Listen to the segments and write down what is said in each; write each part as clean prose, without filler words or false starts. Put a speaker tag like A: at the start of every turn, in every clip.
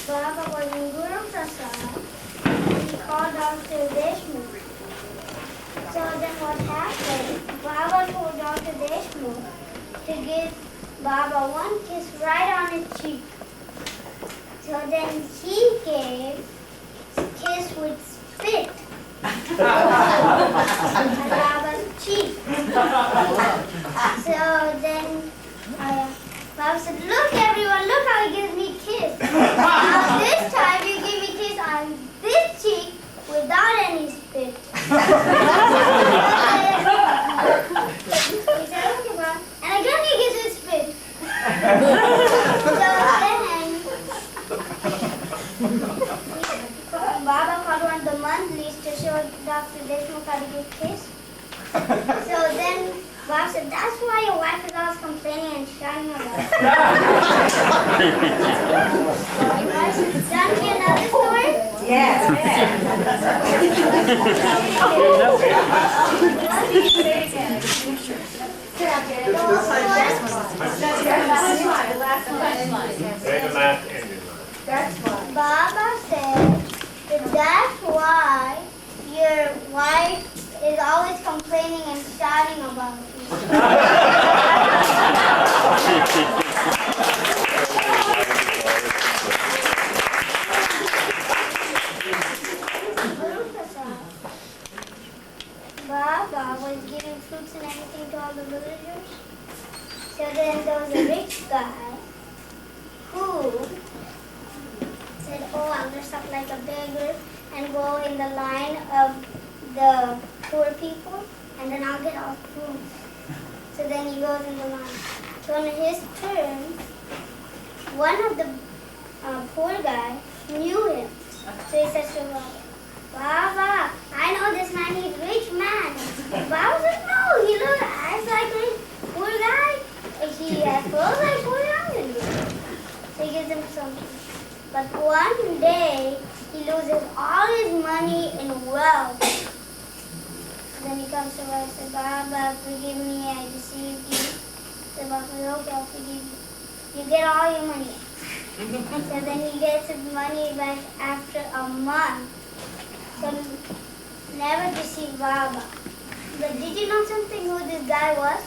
A: Baba was in Guruprasad. He called Dr. Deshmukh. So then what happened? Baba told Dr. Deshmukh to give Baba one kiss right on his cheek. So then he gave a kiss with spit on Baba's cheek. So then Baba said, look everyone, look how he gives me a kiss. Now this time you give me a kiss on this cheek without any spit. He said, okay, Baba. And again he gives it spit. So then Baba called one of the monthlies to show Dr. Deshmukh how to give kiss. So then Baba said, that's why your wife is always complaining and shouting about it. John, you know the story?
B: Yes.
A: Baba said that that's why your wife is always complaining and shouting about you. Baba was giving fruits and everything to all the villagers. So then there was a rich guy who said, oh, I'll dress up like a beggar and go in the line of the poor people, and then I'll get all food. So then he goes in the line. So on his turn, one of the poor guys knew him. So he says to Baba, Baba, I know this man, he's a rich man. Baba says, no, he acts like a poor guy. He has clothes like poor guy. So he gives him something. But one day, he loses all his money in wealth. Then he comes to Baba and says, Baba, forgive me, I deceived you. So Baba says, okay, I'll forgive you. You get all your money. So then he gets his money back after a month. So never deceive Baba. But did you know something who this guy was?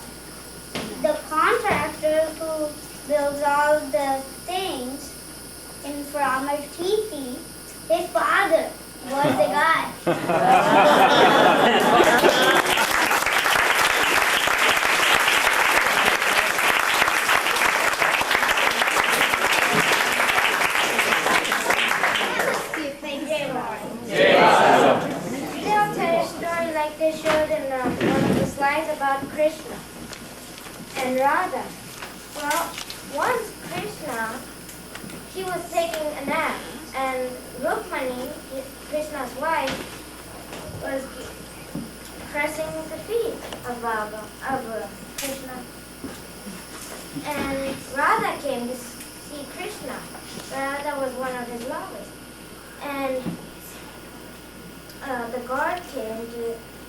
A: The contractor who builds all the things in Amar Titi, his father was the guy. They'll tell a story like they showed in one of the slides about Krishna and Radha. Well, once Krishna, he was taking a nap, and Rukmani, Krishna's wife, was pressing the feet of Krishna. And Radha came to see Krishna. Radha was one of his lovers. And the guard came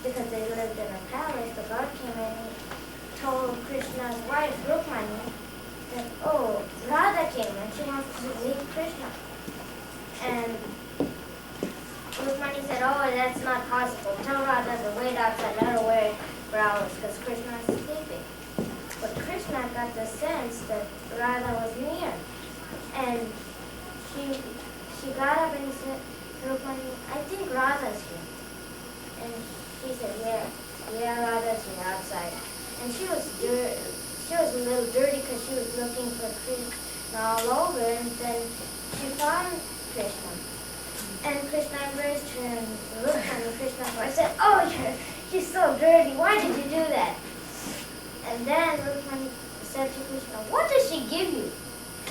A: because they lived in a palace, the guard came and he told Krishna's wife, Rukmani, that, oh, Radha came and she wants to meet Krishna. And Rukmani said, oh, that's not possible. Tell Radha to wait outside, let her wait for hours because Krishna is sleeping. But Krishna got the sense that Radha was near. And she got up and said, Rukmani, I think Radha's here. And she said, yeah, Radha's here outside. And she was a little dirty because she was looking for Krishna all over, and then she found Krishna. And Krishna embraced her and looked at Krishna and said, oh, you're so dirty, why did you do that? And then Rukmani said to Krishna, what does she give you?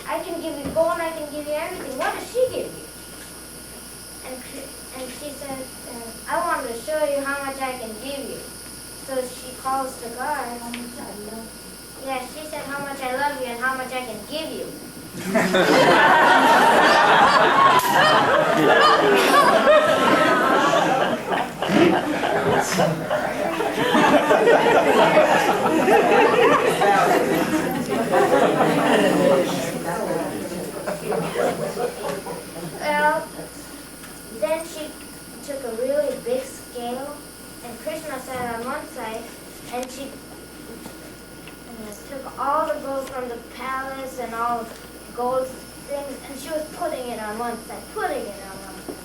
A: I can give you gold, I can give you everything, what does she give you? And she said, I want to show you how much I can give you. So she calls the guard. How much I love you. Yeah, she said how much I love you and how much I can give you.
B: all the gold from the palace and all gold things, and she was putting it on one side, putting it on one side.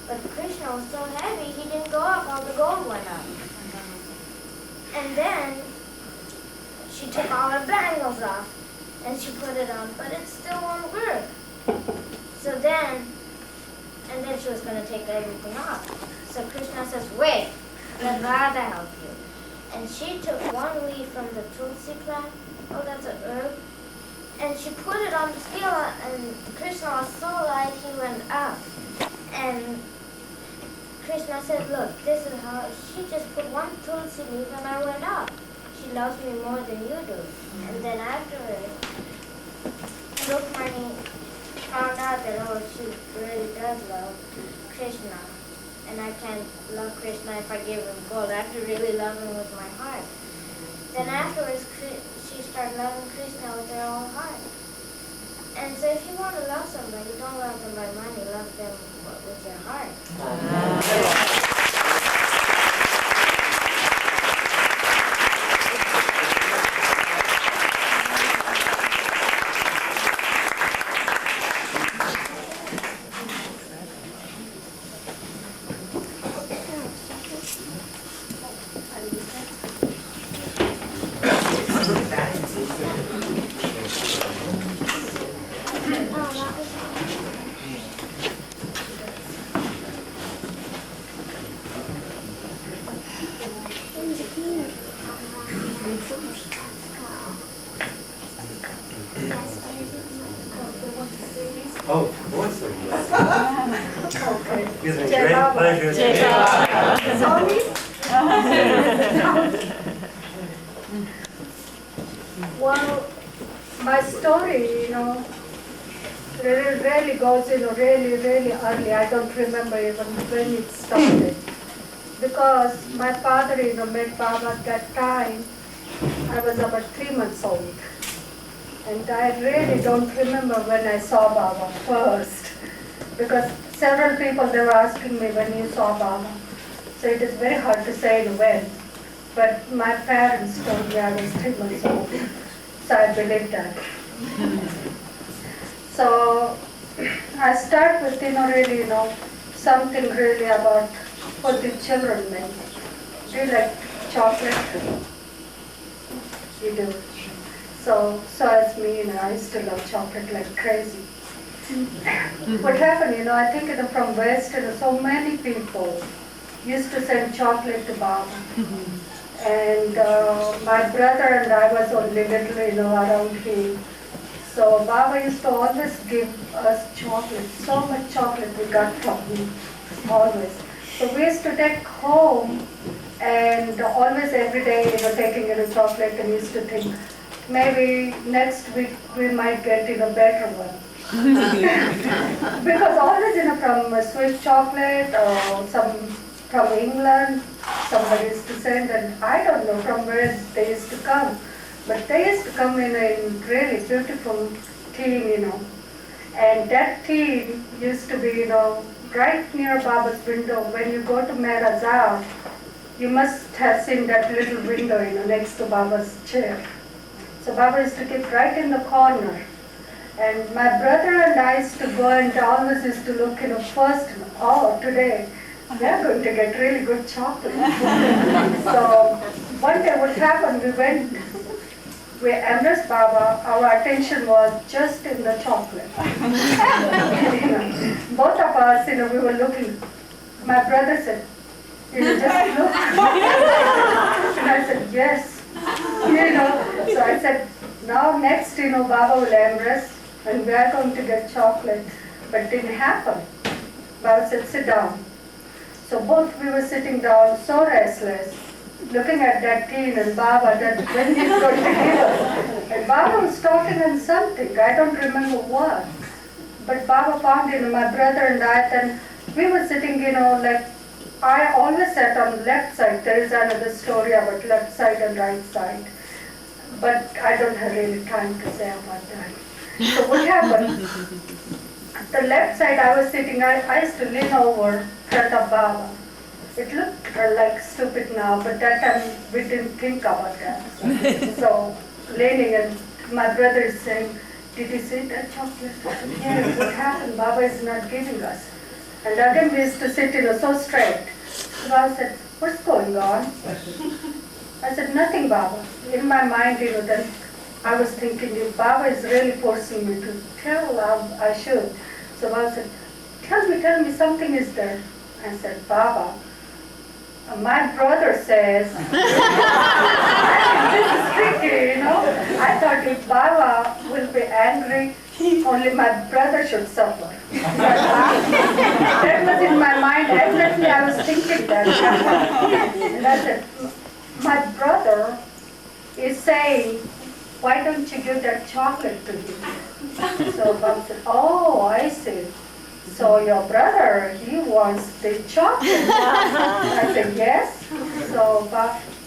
B: But Krishna was so heavy, he didn't go up, all the gold went up. And then she took all her bangles off, and she put it on, but it still won't work. So then, and then she was going to take everything off. So Krishna says, wait, let Radha help you. And she took one leaf from the tulsi plant, oh, that's an herb, and she put it on the scale, and Krishna was so light, he went up. And Krishna said, look, this is how, she just put one tulsi leaf and I went up. She loves me more than you do. And then afterwards, Rukmani found out that, oh, she really does love Krishna. And I can't love Krishna if I give him gold. I have to really love him with my heart. Then afterwards, she started loving Krishna with her own heart. And so if you want to love somebody, don't love them by money, love them with your heart.
C: Oh, of course it was. It's a great pleasure to
D: Well, my story, really goes, really early. I don't remember even when it started. Because my father, met Baba at that time. I was about 3 months old. And I really don't remember when I saw Baba first. Because several people, they were asking me when you saw Baba. So it is very hard to say when. But my parents told me I was 3 months old. So I believe that. So I start with, really, something really about what the children make. Do you like chocolate? You do. So as me, I used to love chocolate like crazy. What happened, I think from West, so many people used to send chocolate to Baba. And my brother and I was only little, around him. So Baba used to always give us chocolate, so much chocolate we got from him, always. So we used to take home and always every day, taking chocolate and used to think, maybe next week we might get better one. Because always from sweet chocolate or some from England, somebody used to send, and I don't know from where they used to come. But they used to come in really beautiful tin, And that tin used to be, right near Baba's window. When you go to Meherazad, you must have seen that little window, next to Baba's chair. So Baba used to keep right in the corner. And my brother and I used to go and always used to look, first, oh, today we are going to get really good chocolate. So one day what happened, we embraced Baba, our attention was just in the chocolate. Both of us, we were looking. My brother said, just look. And I said, yes. So I said, now next, Baba will embrace and we are going to get chocolate. But it didn't happen. Baba said, sit down. So both we were sitting down, so restless, looking at that tin and Baba, that when he's going to give us. And Baba was talking on something, I don't remember what. But Baba found, my brother and I, and we were sitting, like, I always sat on the left side. There is another story about left side and right side. But I don't have really time to say about that. So what happened? The left side I was sitting, I used to lean over in front of Baba. It looked like stupid now, but that time we didn't think about that. So leaning and my brother is saying, did you see that chocolate? I said, yes, what happened? Baba is not giving us. And again we used to sit, so straight. So Baba said, what's going on? I said, nothing, Baba. In my mind, then I was thinking, if Baba is really forcing me to tell, I should. So Baba said, tell me, something is there. I said, Baba, my brother says, this is tricky, I thought if Baba will be angry, only my brother should suffer. That was in my mind, exactly I was thinking that. And I said, my brother is saying, why don't you give that chocolate to him? So Baba said, oh, I see. So your brother, he wants the chocolate. I said, yes. So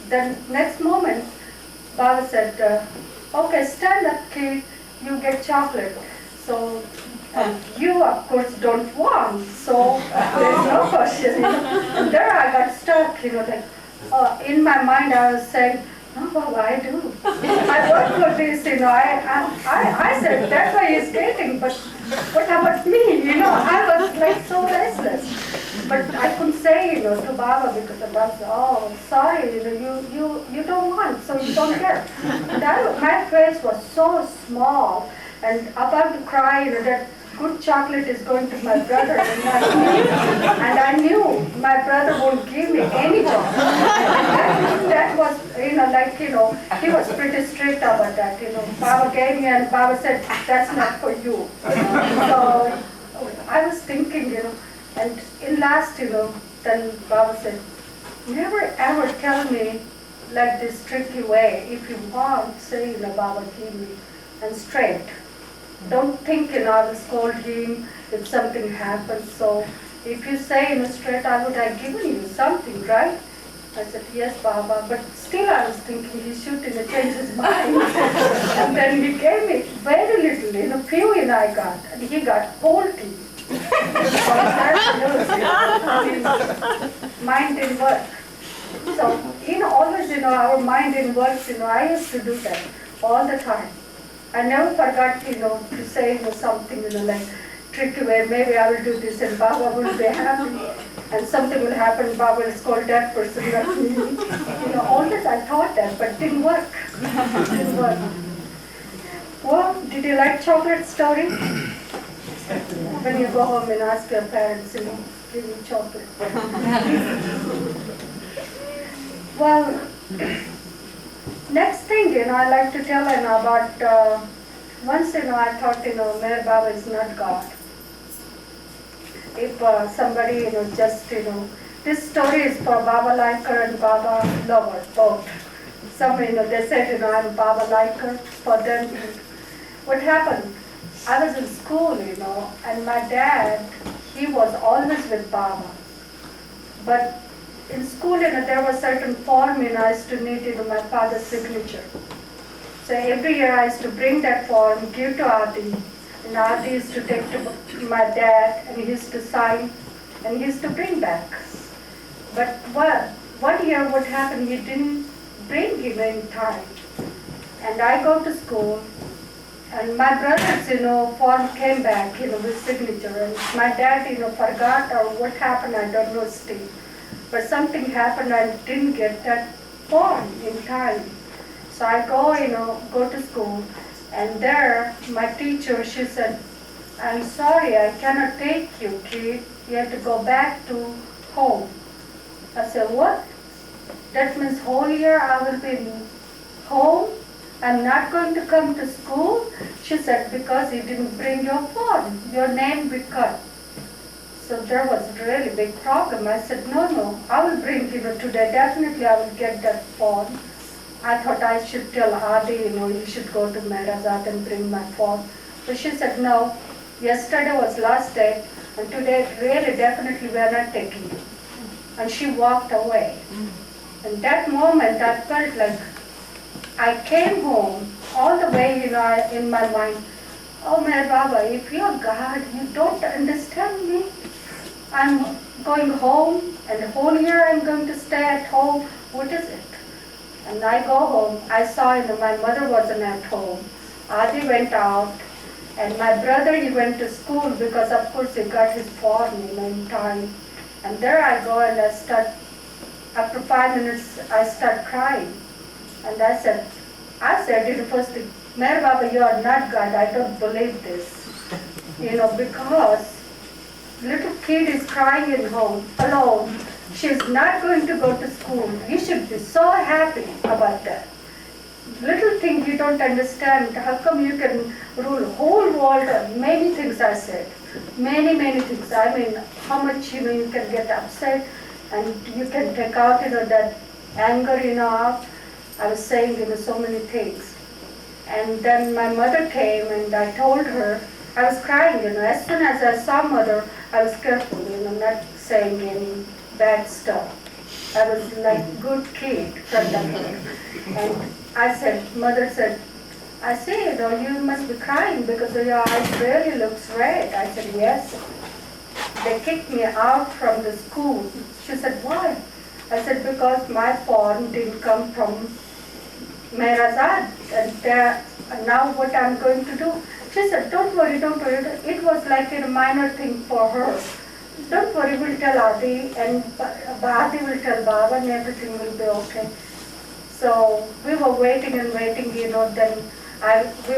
D: then next moment, Baba said, okay, stand up, kid, you get chocolate. So you, of course, don't want, so there's no question. And there I got stuck, in my mind I was saying, no, Baba, I do. I work for this, I said, that's why he's getting, but what about me? I was like so restless. But I couldn't say, to Baba because Baba said, oh, sorry, you don't want, so you don't get. And my face was so small and about to cry, that good chocolate is going to my brother. And I knew my brother won't give me any chocolate. That was, he was pretty strict about that. Baba gave me and Baba said, that's not for you. So I was thinking, and in last, then Baba said, never ever tell me like this tricky way. If you want, say, Baba, give me, and straight. Don't think, I will scold him if something happens. So if you say, straight, I would have given you something, right? I said, yes, Baba. But still I was thinking he should change his mind. And then he gave me very little, few I got. And he got whole tea. Mind didn't work. So, always, our mind didn't work. I used to do that all the time. I never forgot, to say something, like tricky way. Maybe I will do this and Baba will be happy. And something will happen, Baba will scold that person, not me. Always I thought that, but didn't work. Didn't work. Well, did you like chocolate story? When you go home and ask your parents, give me chocolate. Well, next thing, I like to tell about, once, I thought, Meher Baba is not God. If somebody, just, this story is for Baba liker and Baba lover, both. Some, they said, I'm Baba liker for them. What happened? I was in school, and my dad, he was always with Baba. But in school, there was certain form, I used to need, my father's signature. So every year I used to bring that form, give to Adeem, and Adeem used to take to my dad, and he used to sign, and he used to bring back. But one year what happened, he didn't bring him in time. And I go to school, and my brother's, form came back, with signature, and my dad, forgot or what happened, I don't know still. But something happened, I didn't get that form in time. So I go to school, and there, my teacher, she said, I'm sorry, I cannot take you, kid. You have to go back to home. I said, what? That means whole year I will be home? I'm not going to come to school? She said, because you didn't bring your form, your name be cut. So there was a really big problem. I said, no, I will bring, today, definitely I will get that form. I thought I should tell Adi, you should go to Meherazad and bring my form. But she said, no, yesterday was last day, and today really definitely we are not taking you. And she walked away. And that moment I felt like I came home all the way, in my mind, oh Meher Baba, if you're God, you don't understand me. I'm going home, and the whole year I'm going to stay at home. What is it? And I go home, I saw, my mother wasn't at home. Adi went out, and my brother, he went to school because of course he got his form, in time. And there I go and I start, after 5 minutes, I start crying. And I said first thing, Mer Baba, you are not God, I don't believe this. Because little kid is crying at home, alone. She's not going to go to school. You should be so happy about that. Little thing you don't understand, how come you can rule whole world? Many things I said. Many things. I mean, how much, you can get upset and you can take out, that anger, off. I was saying, so many things. And then my mother came and I told her, I was crying, as soon as I saw mother, I was careful, not saying any bad stuff. I was like good kid from that. And mother said, I say, you must be crying because your eyes really looks red. I said, yes. They kicked me out from the school. She said, why? I said, because my form didn't come from Meherazad. And now what I'm going to do? She said, don't worry. It was like a minor thing for her. Don't worry, we'll tell Adi, and Adi will tell Baba, and everything will be okay. So we were waiting, then we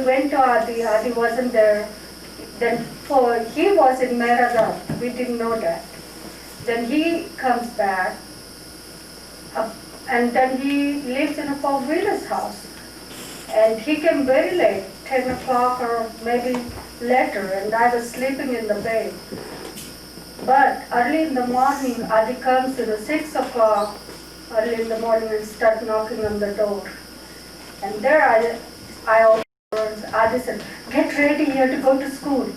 D: went to Adi. Adi wasn't there. Then he was in Mehernath. We didn't know that. Then he comes back, and then he lives in a four-wheeler's house. And he came very late, 10 o'clock or maybe later, and I was sleeping in the bed. But early in the morning, Adi comes 6 o'clock, early in the morning, and start knocking on the door. And there I opened. Adi said, get ready here to go to school.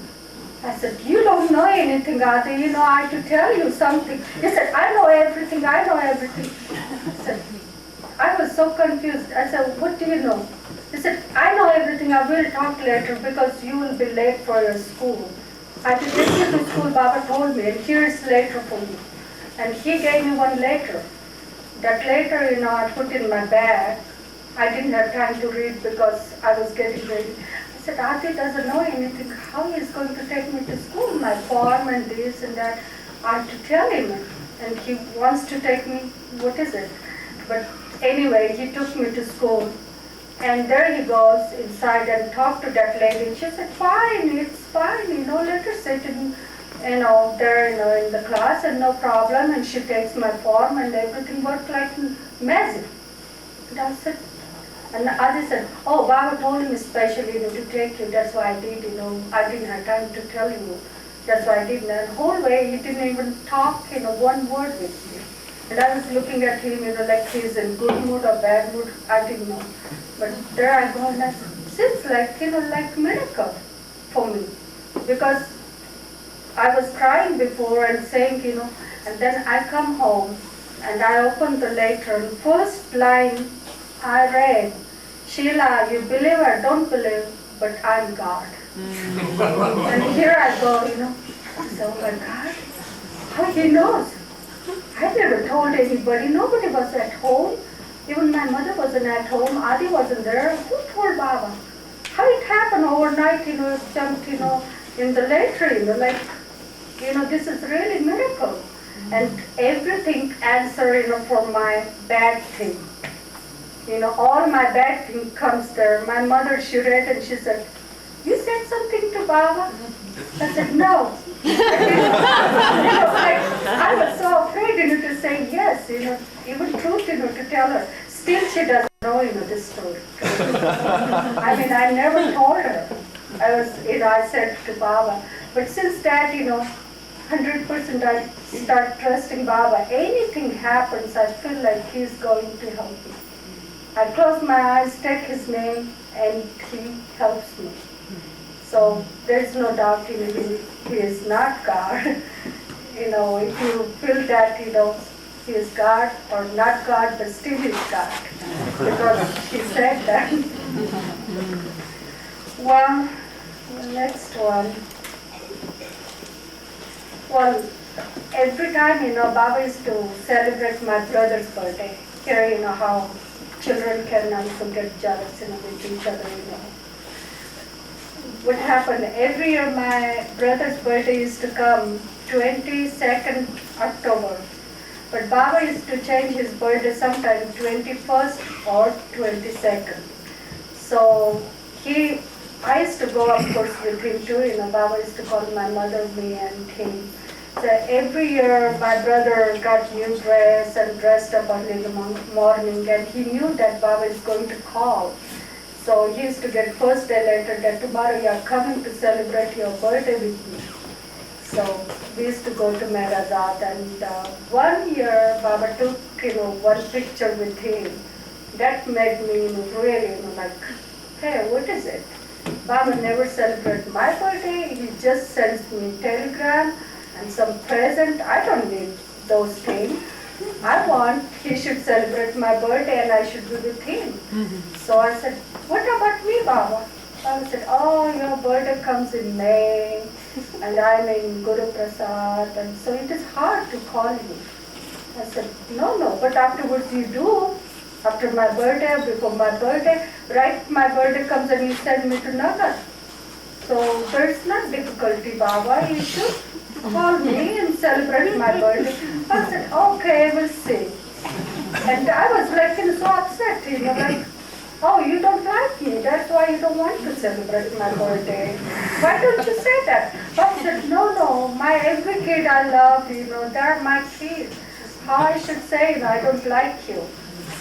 D: I said, you don't know anything, Adi. I have to tell you something. He said, I know everything. I said, I was so confused. I said, what do you know? He said, I know everything. I will talk later because you will be late for your school. I have to take you to school, Baba told me, and here's letter for you. And he gave me one letter. That letter, I put in my bag. I didn't have time to read because I was getting ready. I said, Adi doesn't know anything. How he is going to take me to school? My form and this and that. I have to tell him. And he wants to take me, what is it? But anyway, he took me to school. And there he goes inside and talked to that lady. She said, fine, it's fine, let her sit in, there, in the class and no problem. And she takes my form and everything worked like magic. And I said, and Adi said, oh, Baba told him especially, to take you. That's why I did, I didn't have time to tell you. That's why I didn't. And the whole way he didn't even talk, one word with me. And I was looking at him, like he's in good mood or bad mood. I didn't know. But there I go, and I said, seems like, like miracle for me. Because I was crying before and saying, and then I come home and I open the letter. And first line I read, Sheela, you believe or don't believe, but I'm God. And here I go, I said, oh my God, how he knows? I never told anybody. Nobody was at home. Even my mother wasn't at home. Adi wasn't there. Who told Baba? How it happened overnight, jumped, in the letter, this is really miracle. And everything answer, for my bad thing. All my bad thing comes there. My mother, she read and she said, you said something to Baba? I said, no. I was so afraid, to say yes, even truth, to tell her. Still she doesn't know, this story. I mean, I never told her. I said to Baba. But since that, 100% I start trusting Baba. Anything happens, I feel like he's going to help me. I close my eyes, take his name, and he helps me. So there's no doubt he is not God. If you feel that, he is God or not God, but still he is God. Because he said that. Well, the next one. Well, every time, Baba used to celebrate my brother's birthday. Here, how children can also get jealous, with each other, What happened, every year my brother's birthday used to come 22nd October. But Baba used to change his birthday sometime 21st or 22nd. So I used to go, of course, with him too. Baba used to call my mother, me, and him. So every year my brother got new dress and dressed up early in the morning, and he knew that Baba is going to call. So he used to get first day letter that tomorrow you are coming to celebrate your birthday with me. So we used to go to Meherazad, and one year Baba took one picture with him. That made me really like, hey, what is it? Baba never celebrates my birthday. He just sends me telegram and some present. I don't need those things. I want he should celebrate my birthday and I should be with him. So I said, what about me, Baba? Baba said, oh, your birthday comes in May and I'm in Guruprasad, and so it is hard to call you. I said, no, but afterwards you do. After my birthday or before my birthday, right, my birthday comes and you send me to Nazar. So there's not difficulty, Baba. You should call me and celebrate my birthday. I said, okay, we'll see. And I was like so upset, like, oh, you don't like me. That's why you don't want to celebrate my birthday. Why don't you say that? I said, no, my every kid I love, they're my kids. How I should say, I don't like you.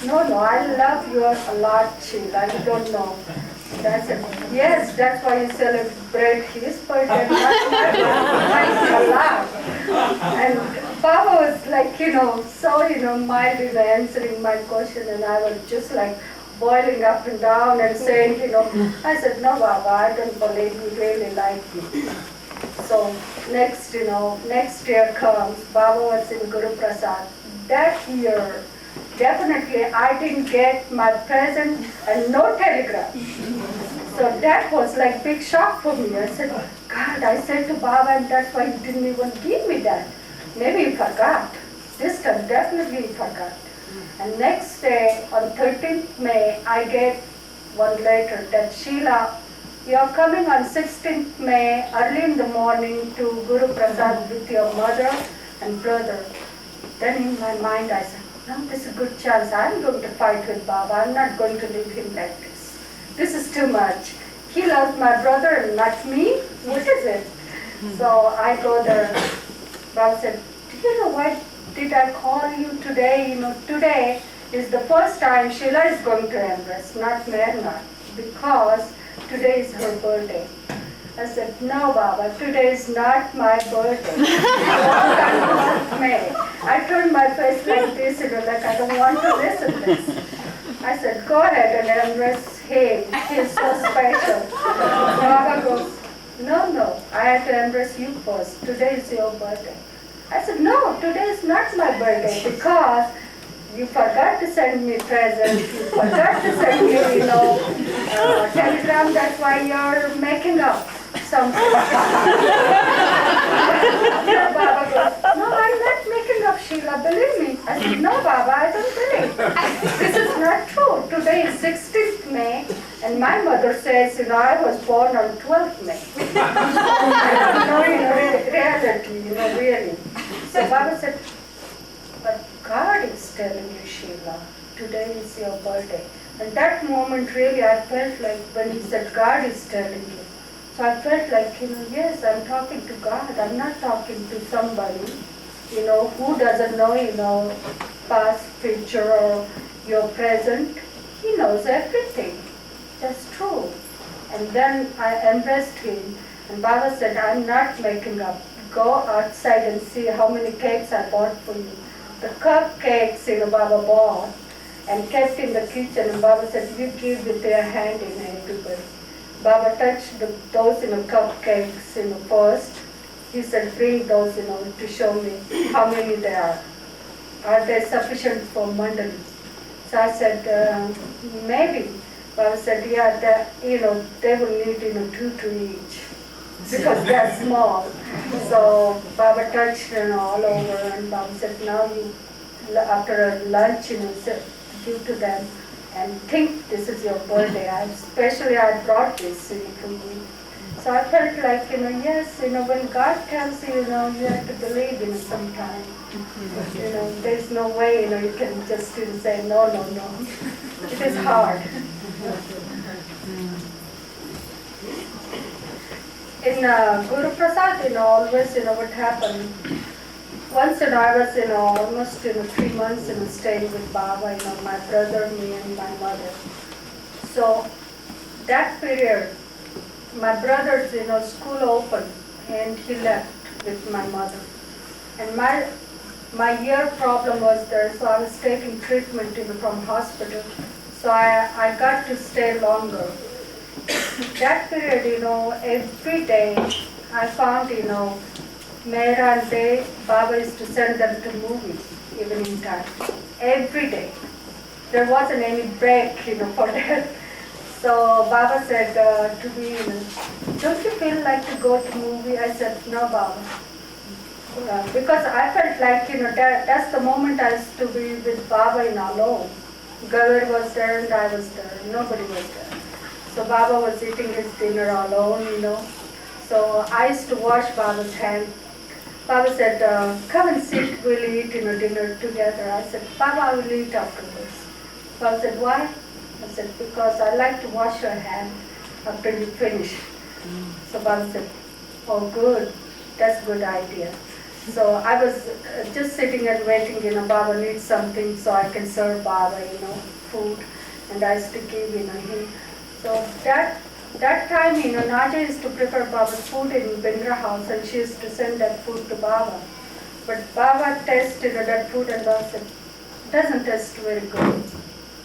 D: No, I love you a lot, Sheela. You don't know. And I said, yes, that's why you celebrate his birthday, not my birthday. A lot. And Baba was like, so, mildly answering my question, and I was just like boiling up and down and saying, I said, no, Baba, I don't believe you really like me. So next year comes, Baba was in Guruprasad. That year, definitely I didn't get my present and no telegram. So that was like big shock for me. I said, God, I said to Baba, and that's why he didn't even give me that. Maybe he forgot. This time definitely he forgot. And next day, on 13th May, I get one letter that Sheela, you are coming on 16th May early in the morning to Guruprasad with your mother and brother. Then in my mind I said, no, this is a good chance. I'm going to fight with Baba. I'm not going to leave him like this. This is too much. He loves my brother and not me. What is it? So I go there. Baba said, do you know why did I call you today? Today is the first time Sheela is going to embrace, not Mehernath, because today is her birthday. I said, no, Baba, today is not my birthday. I turned my face like this, like I don't want to listen to this. I said, go ahead and embrace him. He's so special. Baba goes, no, I have to embrace you first. Today is your birthday. I said, no, today is not my birthday because you forgot to send me present. You forgot to send me, telegram. That's why you're making up something. Baba goes, no, I'm not making up, Sheela. Believe me. I said, no, Baba, I don't believe. This is not true. Today is 16th May, and my mother says, I was born on 12th May. No, reality, really. So Baba said, but God is telling you, Sheela, today is your birthday. And that moment really I felt like when he said, God is telling you. So I felt like, yes, I'm talking to God. I'm not talking to somebody, who doesn't know, past, future, or your present. He knows everything. That's true. And then I embraced him. And Baba said, I'm not making up. Go outside and see how many cakes I bought for you. The cupcakes, Baba bought and kept in the kitchen. And Baba said, you give with your hand in everybody. Baba touched those cupcakes first. He said, bring those to show me how many there are. Are they sufficient for Mandali? So I said, maybe. Baba said, yeah, they will need 2 to each because they're small. So Baba touched all over, and Baba said, now you, after lunch, give to them. and think this is your birthday. Especially I brought this to you. So I felt like, yes, when God tells you, you have to believe in it sometime. There's no way, you can just say, no. It is hard. In Guruprasad, always, what happened, once, I was, almost, 3 months, staying with Baba, my brother, me, and my mother. So, that period, my brother's, school opened, and he left with my mother. And my ear problem was there, so I was taking treatment, from hospital. So I got to stay longer. That period, every day, I found, Mehernath day, Baba used to send them to movies, evening time. Every day. There wasn't any break, for that. So Baba said to me, don't you feel like to go to movie? I said, no, Baba. Because I felt like, that's the moment I used to be with Baba alone. Gavar was there and I was there. Nobody was there. So Baba was eating his dinner alone, So I used to wash Baba's hand. Baba said, come and sit, we'll eat dinner together. I said, Baba, I will eat afterwards. Baba said, why? I said, because I like to wash your hand after you finish. So Baba said, oh good, that's a good idea. So I was just sitting and waiting, Baba needs something so I can serve Baba, food. And I used to give, him. So that time, Naja used to prepare Baba's food in Bindra house and she used to send that food to Baba. But Baba tasted that food and Baba said, doesn't taste very good.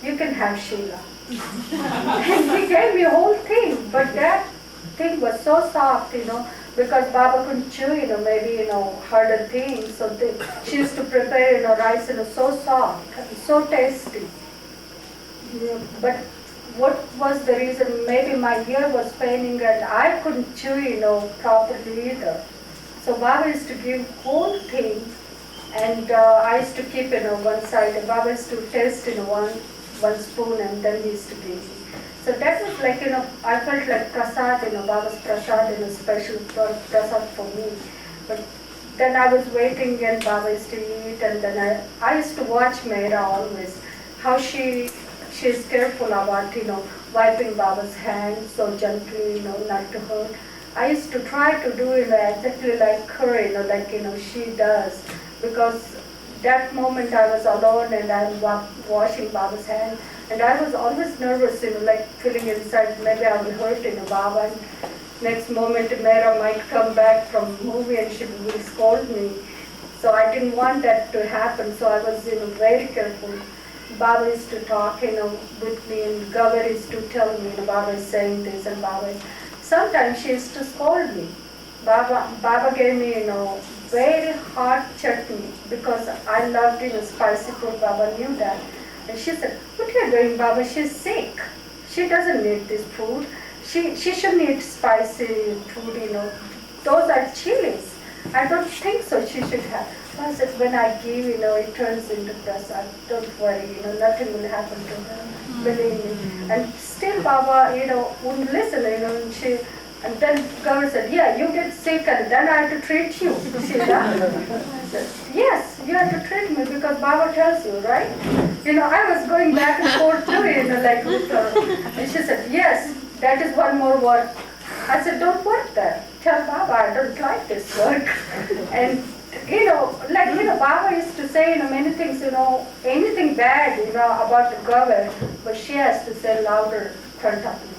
D: You can have Sheela. And he gave me a whole thing, but that thing was so soft, because Baba couldn't chew, maybe, harder things. So she used to prepare, rice, so soft, so tasty. But what was the reason? Maybe my ear was paining and I couldn't chew, properly either. So Baba used to give whole thing, and I used to keep, one side. And Baba used to taste, one spoon, and then he used to give me. So that was like, I felt like prasad, Baba's prasad, special prasad for me. But then I was waiting and Baba used to eat, and then I used to watch Mehra always, how she's careful about, wiping Baba's hands so gently, not to hurt. I used to try to do, exactly like her, like, she does. Because that moment I was alone and I'm washing Baba's hand. And I was always nervous, like feeling inside, maybe I will hurt, Baba. And next moment, Mehra might come back from movie and she will scold me. So I didn't want that to happen, so I was, very careful. Baba used to talk, with me, and Gavar used to tell me, Baba is saying this, and Baba is... Sometimes she used to scold me. Baba gave me, very hot chutney, because I loved, spicy food. Baba knew that. And she said, what are you doing, Baba? She's sick. She doesn't need this food. She shouldn't eat spicy food, Those are chilies. I don't think so she should have. I said, when I give, it turns into prasad. Don't worry, nothing will happen to her. Believe me. And still Baba, wouldn't listen, and then Gavar said, yeah, you get sick and then I have to treat you. I said, yes, you have to treat me because Baba tells you, right? I was going back and forth too, like with her. And she said, yes, that is one more work. I said, don't work there. Tell Baba I don't like this work. And Baba used to say, many things, anything bad, about the Gavar, but she has to say louder in front of me.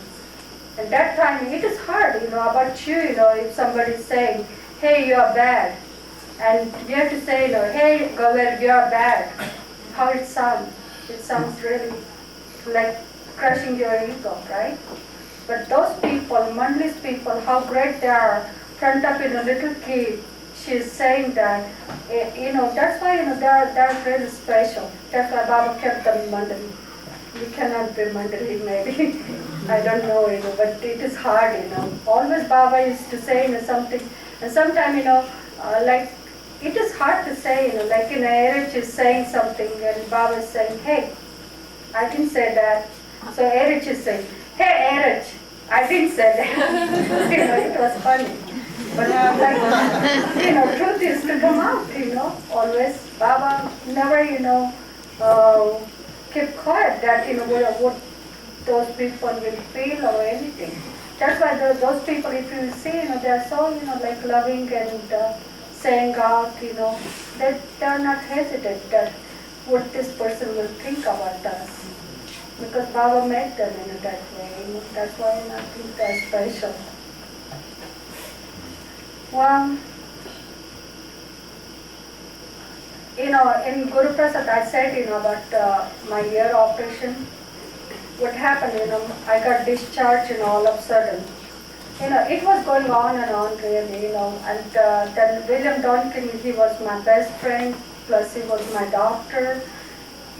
D: And that time, it is hard, about you, if somebody is saying, hey, you are bad. And you have to say, hey, Gavar, you are bad. How it sounds? It sounds really like crushing your ego, right? But those people, Mandli's people, how great they are, front of a little kid, she's saying that, that's why, they're really special. That's why Baba kept them Mandli. You cannot be Mandli, maybe. I don't know, but it is hard, Always Baba used to say, something, and sometimes, like, it is hard to say, like in a she's saying something, and Baba is saying, hey, I didn't say that. So Erich is saying, hey Erich, I didn't say that. It was funny. But truth is to come out, always. Baba never, kept quiet that, what those people will feel or anything. That's why those people, if you see, they're so, like loving and saying out, they're not hesitant that what this person will think about us. Because Baba made them in that way. That's why I think they're special. Well, in Guruprasad, I said, about my ear operation. What happened, I got discharged, all of a sudden. It was going on and on, really, and then William Donkin, he was my best friend, plus he was my doctor.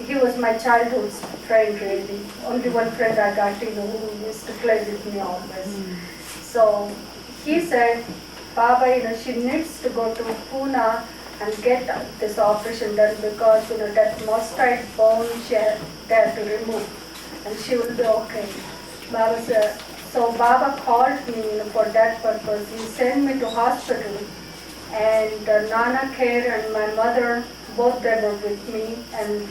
D: He was my childhood friend, really. Only one friend I got, who used to play with me always. So he said, Baba, she needs to go to Pune and get this operation done because, that mustard bone they have to remove and she will be okay. Baba said, so Baba called me, for that purpose. He sent me to hospital and Nana Kher and my mother, both they were with me, and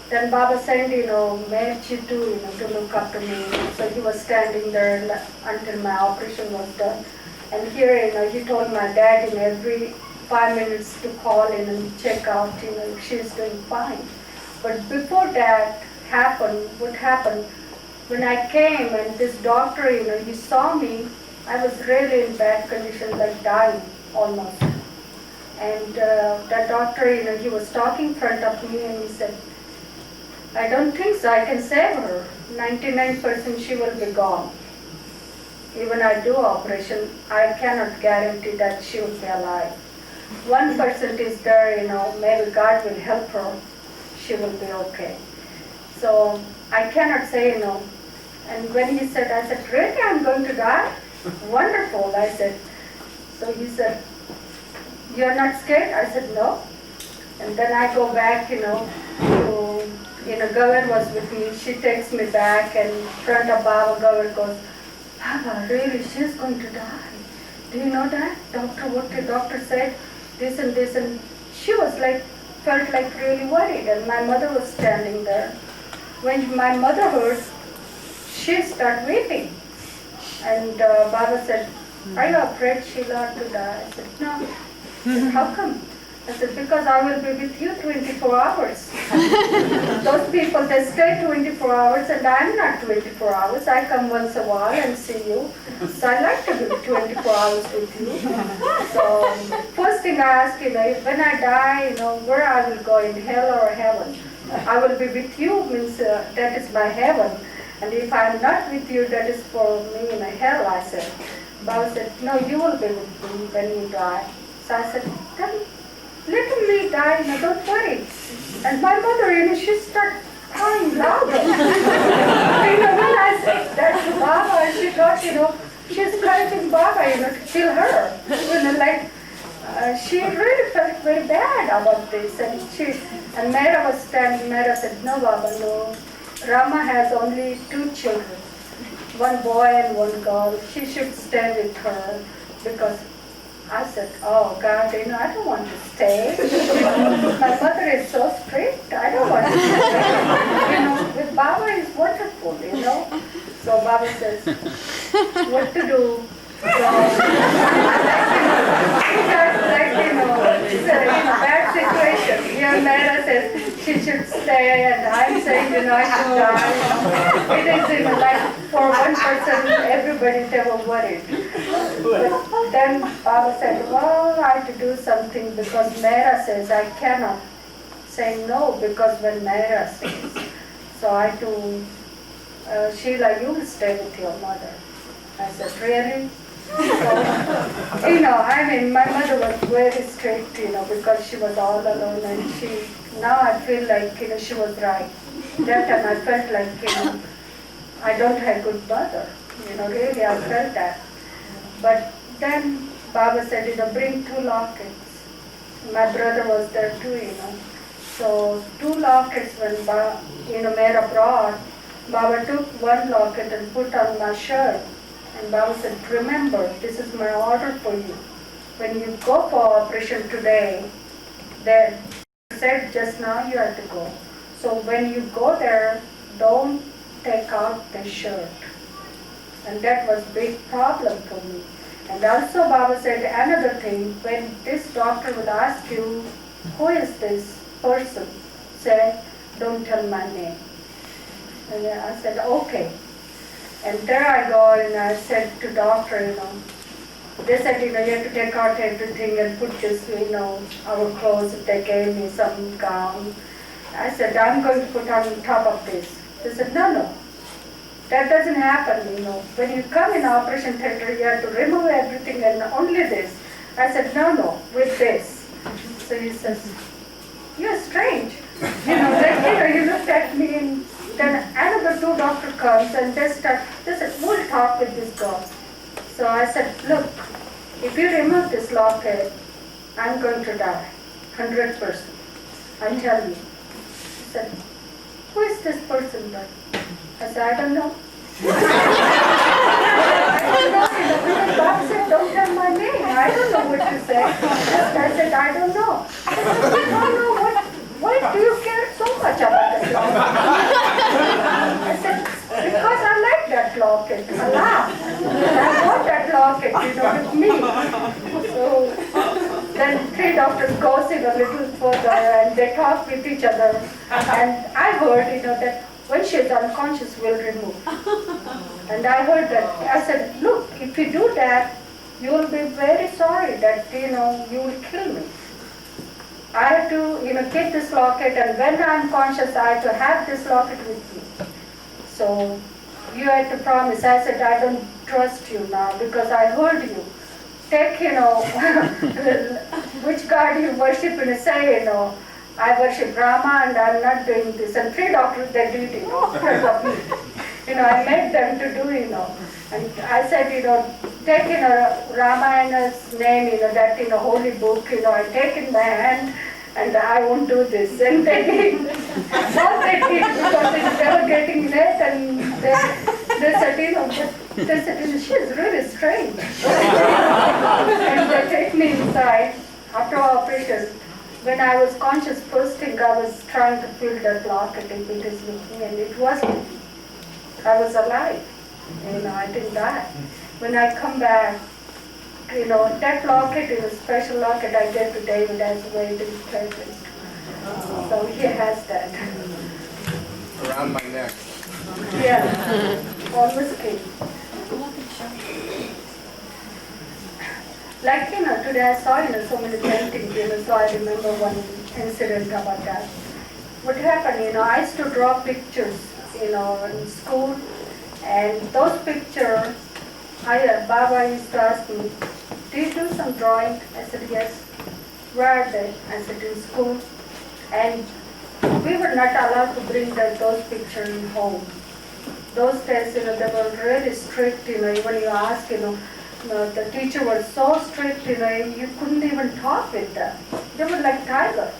D: then Baba sent, Mayor Chitu, to look up to me. So he was standing there until my operation was done. And here, he told my dad every 5 minutes to call in and check out, if she's doing fine. But before that happened, what happened, when I came and this doctor, he saw me, I was really in bad condition, like dying almost. And that doctor, he was talking in front of me and he said, I don't think so, I can save her. 99% she will be gone. Even I do operation, I cannot guarantee that she will be alive. 1% is there, maybe God will help her, she will be okay. So I cannot say no. And when he said, I said, really, I'm going to die? Wonderful, I said. So he said, you're not scared? I said, no. And then I go back, Gavar was with me. She takes me back and in front of Baba, Gavar goes, Baba, really, she's going to die. Do you know that? Doctor, what the doctor said, this and this. And she was felt like really worried. And my mother was standing there. When my mother heard, she started weeping. And Baba said, are you afraid Sheela to die? I said, no. He said, how come? I said, because I will be with you 24 hours. Those people, they stay 24 hours and I'm not 24 hours. I come once a while and see you. So I like to be 24 hours with you. So first thing I ask, when I die, where I will go, in hell or heaven? I will be with you, means that is my heaven. And if I'm not with you, that is for me in hell, I said. Baba said, no, you will be with me when you die. So I said, then let me die, don't worry. And my mother, she started crying louder. When I said that to Baba, she thought, she's crying Baba, to kill her. She really felt very bad about this. And Mehra was standing, Mehra said, no Baba, no. Rama has only 2 children, one boy and one girl. She should stay with her because I said, oh God, I don't want to stay. My mother is so strict, I don't want to stay. With Baba is wonderful, So Baba says, what to do? So, it's a bad situation. Here Mehra says she should stay and I'm saying, I should die. It is for one person, everybody, they were worried. But then Baba said, well, I have to do something because Mehra says I cannot say no because when Mehra says. So I have to, Sheela, you will stay with your mother. I said, really? So, my mother was very strict, because she was all alone and now I feel like, she was right. That time I felt like, I don't have good mother, really I felt that. But then Baba said, bring 2 lockets. My brother was there too, So 2 lockets when Mera brought, Baba took 1 locket and put on my shirt. And Baba said, remember, this is my order for you. When you go for operation today, then said just now you have to go. So when you go there, don't take out the shirt. And that was a big problem for me. And also Baba said another thing, when this doctor would ask you, who is this person? Say, don't tell my name. And I said, okay. And there I go and I said to doctor, they said, you have to take out everything and put this, our clothes. They gave me some gown. I said, I'm going to put on top of this. They said, no. That doesn't happen, When you come in operation theater, you have to remove everything and only this. I said, no, with this. So he says, you're strange. Then, he looked at me and then another 2 doctors comes and they said, we'll talk with this girl. So I said, look, if you remove this locket, I'm going to die, 100%. I tell you. He said, who is this person then? I said, I don't know. Because Bob said, don't tell my name. I don't know what to say. I said, I don't know. I said, no, why do you care so much about that locket? I said, because I like that locket a lot. I want that locket, with me. So then 3 doctors goes in a little further and they talk with each other. And I heard, that when she is unconscious, we'll remove. And I heard that. I said, look, if you do that, you will be very sorry that, you will kill me. I have to, keep this locket, and when I'm conscious, I have to have this locket with me. So you had to promise. I said, I don't trust you now because I heard you. Take, which god you worship and say, I worship Rama and I'm not doing this. And 3 doctors, they did, because of me. I made them to do, And I said, take, Ramayana's name, that, holy book, I take in my hand and I won't do this. And they did. What they did, because they were getting late and they said, she's really strange. And they take me inside after operation. When I was conscious, first thing I was trying to fill that locket if it is with me, and it wasn't. I was alive. I didn't die. When I come back, that locket is a special locket I gave to David as a wedding present. So he has that.
E: Around my neck.
D: Yeah, always came. Like, today I saw, so many paintings, so I remember one incident about that. What happened, I used to draw pictures, in school, and those pictures, Baba used to ask me, do you do some drawing? I said, yes. Where are they? I said, in school. And we were not allowed to bring those pictures home. Those days, they were really strict, even you ask, the teacher was so strict, you couldn't even talk with them. They were like tiger.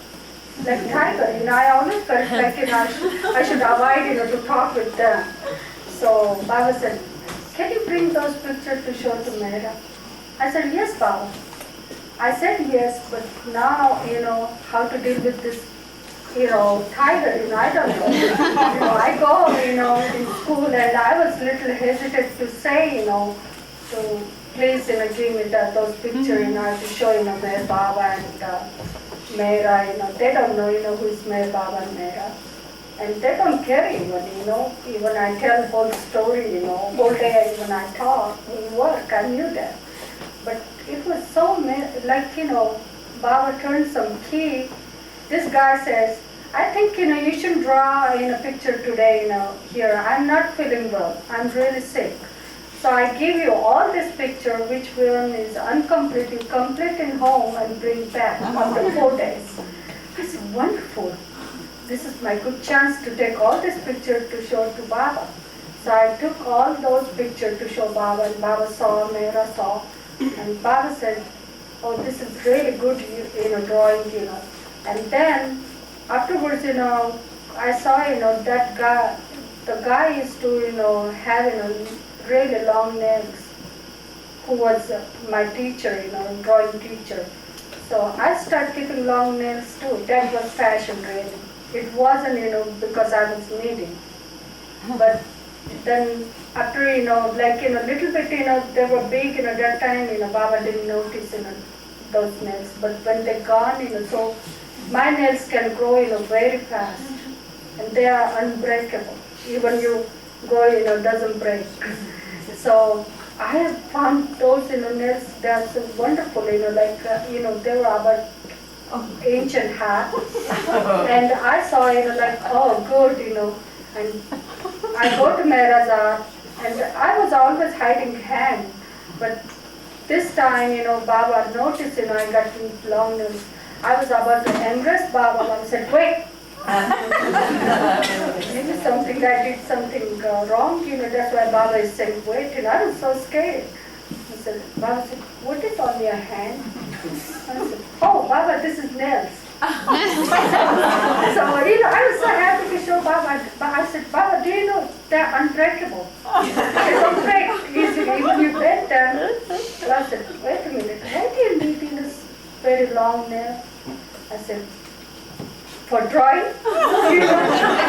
D: I always felt like, I should avoid, to talk with them. So Baba said, can you bring those pictures to show to Mera? I said, yes, Baba. I said yes, but now, how to deal with this, tiger, I don't know. I go, in school and I was little hesitant to say, to please, give me those pictures, to show, Meher Baba and Mera, they don't know, who is Meher Baba and Mera. And they don't care even, even I tell whole story, whole day when I talk, in work, I knew that. But it was so, like, Baba turned some key. This guy says, I think, you should draw in a picture today, here. I'm not feeling well. I'm really sick. So I give you all this picture, which one is incomplete. You complete in home and bring back after 4 days. I said, wonderful. This is my good chance to take all this picture to show to Baba. So I took all those pictures to show Baba, and Baba saw, Mera saw. And Baba said, oh, this is really good, drawing, And then afterwards, I saw, that guy, the guy used to, have, really long nails, who was my teacher, drawing teacher. So I started keeping long nails too. That was fashion really. It wasn't, because I was needing. But then after, little bit, they were big, that time, Baba didn't notice, those nails. But when they're gone, so my nails can grow, very fast. And they are unbreakable. Even you go, doesn't break. So I have found those, nails, they are so wonderful, they were about ancient hat. And I saw, oh, good, and I go to Meherazad, and I was always hiding hand. But this time, Baba noticed, I got long nails. I was about to embrace Baba, and said, wait. Maybe something, I did something wrong, that's why Baba is saying, wait, and I was so scared. I said, Baba said, what is on your hand? I said, oh, Baba, this is nails. So, I was so happy to show Baba. But I said, Baba, do you know they're unbreakable? They don't break easily, even you bend them. So I said, wait a minute, why do you need this very long nail? I said, for drawing.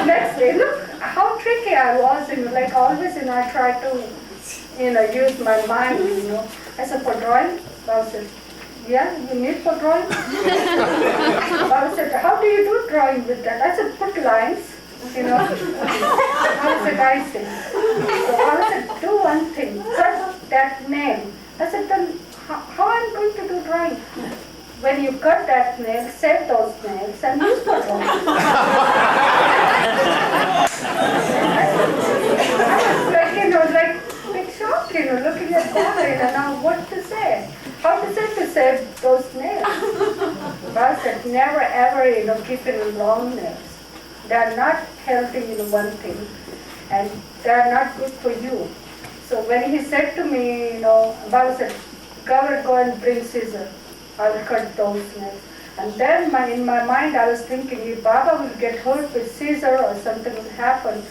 D: Next day, look how tricky I was, always, I try to, use my mind, I said, for drawing? Baba said, yeah, you need for drawing? Baba said, how do you do drawing with that? I said, put lines, Baba said, I see. So Baba said, do one thing, cut that nail. I said, then how I'm going to do drawing? When you cut that nail, save those nails and use for drawing. I was like big shocked, looking at Baba, now what to say? How to say to save those nails? Baba said, never ever, keep long nails. They are not healthy, one thing, and they are not good for you. So when he said to me, Baba said, go and bring scissors. I will cut those nails. And then in my mind I was thinking, if Baba will get hurt with scissor or something will happen,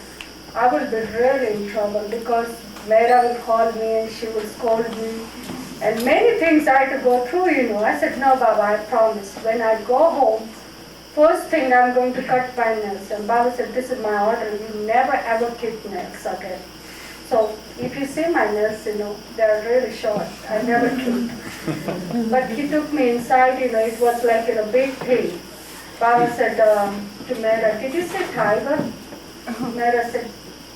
D: I will be really in trouble because Mera will call me and she will scold me. And many things I had to go through, I said, no, Baba, I promise. When I go home, first thing I'm going to cut my nails. And Baba said, this is my order. You never ever keep nails again. So if you see my nails, they're really short. I never keep. But he took me inside, it was like a big thing. Baba said to Mera, did you see tiger? Mera said,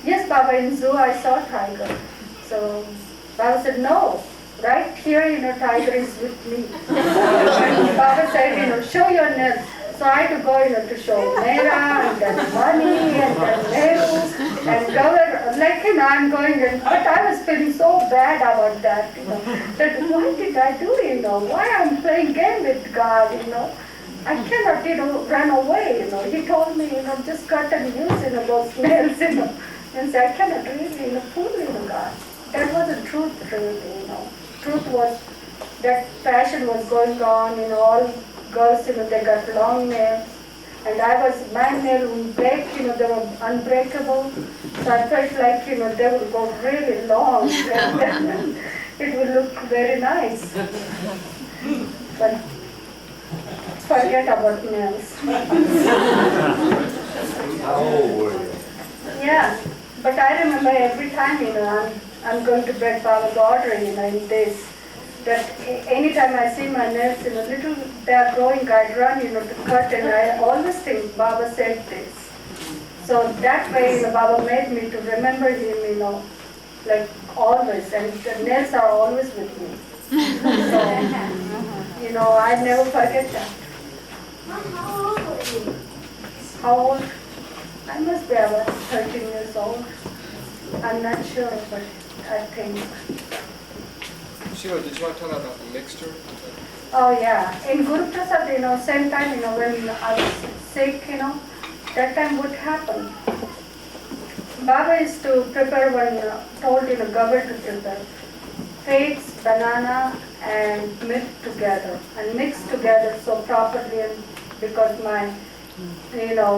D: yes, Baba, in zoo I saw tiger. So Baba said, no, right here, tiger is with me. And Baba said, show your nails. So I had to go, to show Mera, and then Mani, and then Nehru, and Gavar, I'm going, but I was feeling so bad about that, that what did I do, why I'm playing game with God, I cannot, run away, He told me, just cut and use, those nails, and say, I cannot really, fool, God. That wasn't truth, really, Truth was, that fashion was going on, all girls, they got long nails, and my nail would break, they were unbreakable, so I felt like, they would go really long, and then it would look very nice. But forget about nails.
E: How old were you?
D: Yeah, but I remember every time, I'm going to break Baba's order, in this. That anytime I see my nails, little they are growing, I run, to cut, and I always think Baba said this. So that way, Baba made me to remember him, like always, and the nails are always with me. So, I never forget that.
A: How old were you?
D: How old? I must be about 13 years old. I'm not sure, but I think.
E: Sheila, did you want to tell about the mixture?
D: Oh yeah, in Guruprasad, same time, when I was sick, that time what happened? Baba is to prepare told Gavar to prepare figs, banana, and milk together, and mix together so properly, and because my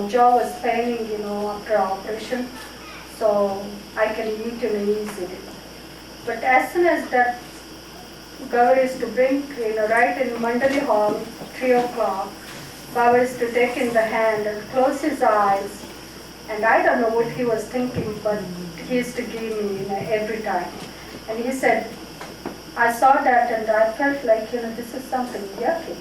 D: jaw was paining, after operation, so I can eat easily. But as soon as that Gauri is to bring, right in Mandali Hall, 3 o'clock, Baba is to take in the hand and close his eyes. And I don't know what he was thinking, but he used to give me every time. And he said, I saw that and I felt like, this is something yucky.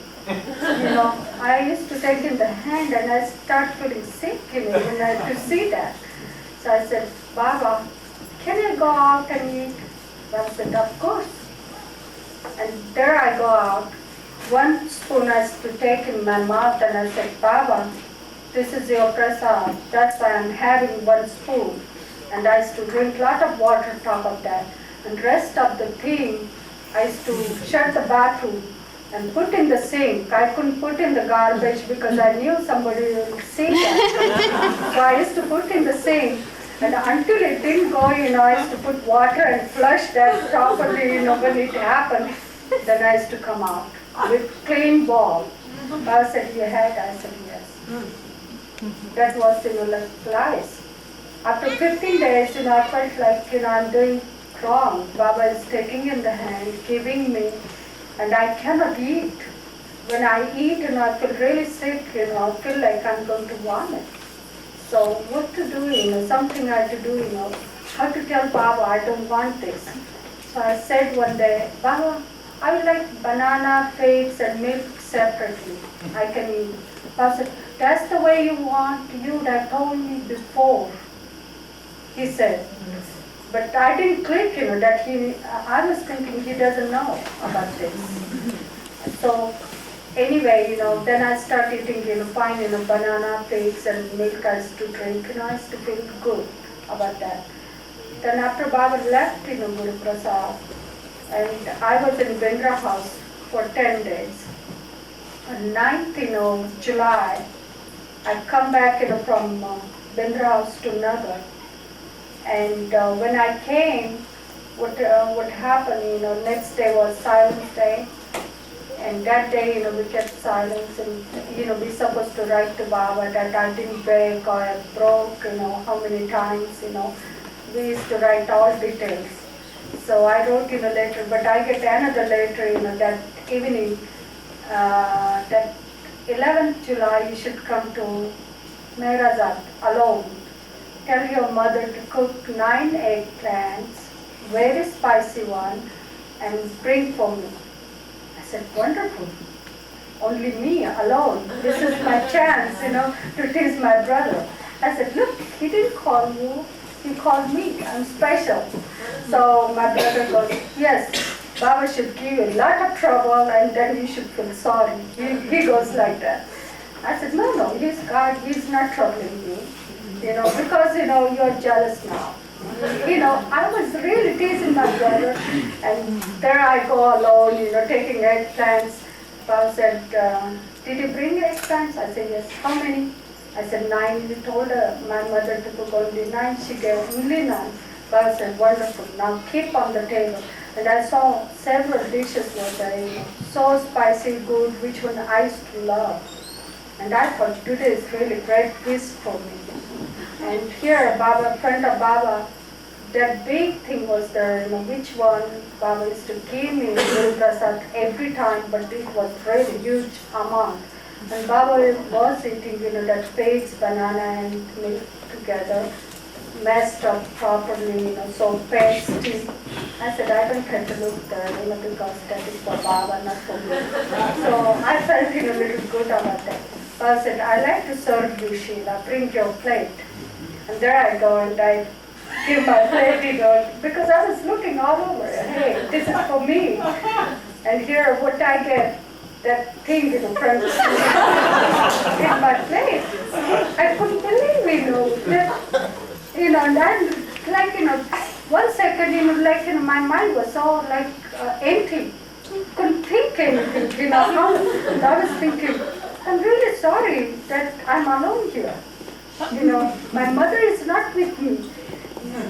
D: I used to take in the hand and I start feeling sick, when I to see that. So I said, Baba, can I go out and eat? Baba said, of course. And there I go out. 1 spoon I used to take in my mouth and I said, Baba, this is your prasad. That's why I'm having 1 spoon. And I used to drink a lot of water on top of that. And rest of the thing, I used to shut the bathroom and put in the sink. I couldn't put in the garbage because I knew somebody would see that. So I used to put in the sink. And until it didn't go, I used to put water and flush that properly, when it happened. Then I used to come out with clean bowl. I said, you had? I said, yes. That was, like lies. After 15 days, I felt like, I'm doing wrong. Baba is taking in the hand, giving me, and I cannot eat. When I eat, I feel really sick, I feel like I'm going to vomit. So what to do, something I had to do, how to tell Baba I don't want this. So I said one day, Baba, I would like banana, figs and milk separately. I can eat. Baba said, that's the way you want, you would have told me before. He said, but I didn't click, that I was thinking he doesn't know about this. So anyway, then I started eating, fine, banana, figs and milk I used to drink, I used to feel good about that. Then after Baba left, Guruprasad, and I was in Bindra house for 10 days. On 9th, July, I come back, from Bindra house to Nazar. And when I came, what happened, next day was silence day. And that day, we kept silence and, we supposed to write to Baba that I didn't break or I broke, how many times, We used to write all details. So I wrote in a letter, but I get another letter, that evening, that 11th July you should come to Meherazad alone. Tell your mother to cook 9 eggplants, very spicy one, and bring for me. I said, wonderful. Only me alone. This is my chance, to tease my brother. I said, look, he didn't call you. He called me. I'm special. So my brother goes, yes, Baba should give you a lot of trouble and then you should feel sorry. He goes like that. I said, no, he's God. He's not troubling me. Because, you're jealous now. I was really teasing my brother, and there I go alone, taking eggplants. Baba said, did you bring eggplants? I said, yes. How many? I said, 9. He told my mother to cook only 9. She gave only 9. Baba said, wonderful. Now keep on the table. And I saw several dishes were there, so spicy, good, which one I used to love. And I thought, today is really great feast for me. And here, Baba, front of Baba, that big thing was there, which one Baba used to give me Guruprasad every time, but it was really huge amount. And Baba was eating, that figs, banana and milk together, messed up properly, so pasty. I said, I don't have to look there, because that is for Baba, not for me. So I felt, a little good about that. Baba said, I like to serve you, Sheela, bring your plate. And there I go and I give my plate, because I was looking all over. Hey, this is for me. And here, what I get, that thing in front of me, in my plate. I couldn't believe, that, and then, like, 1 second, my mind was so, empty. Couldn't think anything, And I was thinking, I'm really sorry that I'm alone here. My mother is not with me.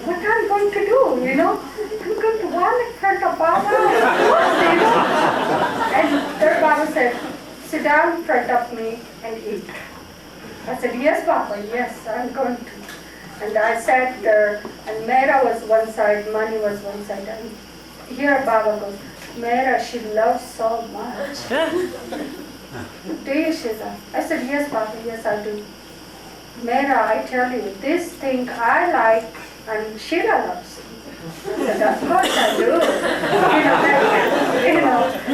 D: What I'm going to do, I'm going to run in front of Baba. And there Baba said, sit down in front of me and eat. I said, yes, Papa, yes, I'm going to. And I sat there, and Mera was one side, Mani was one side. And here Baba goes, Mera, she loves so much. Do you, Sheela? I said, yes, Papa, yes, I do. Mera, I tell you, this thing I like, and Sheela loves. I said, of course I do.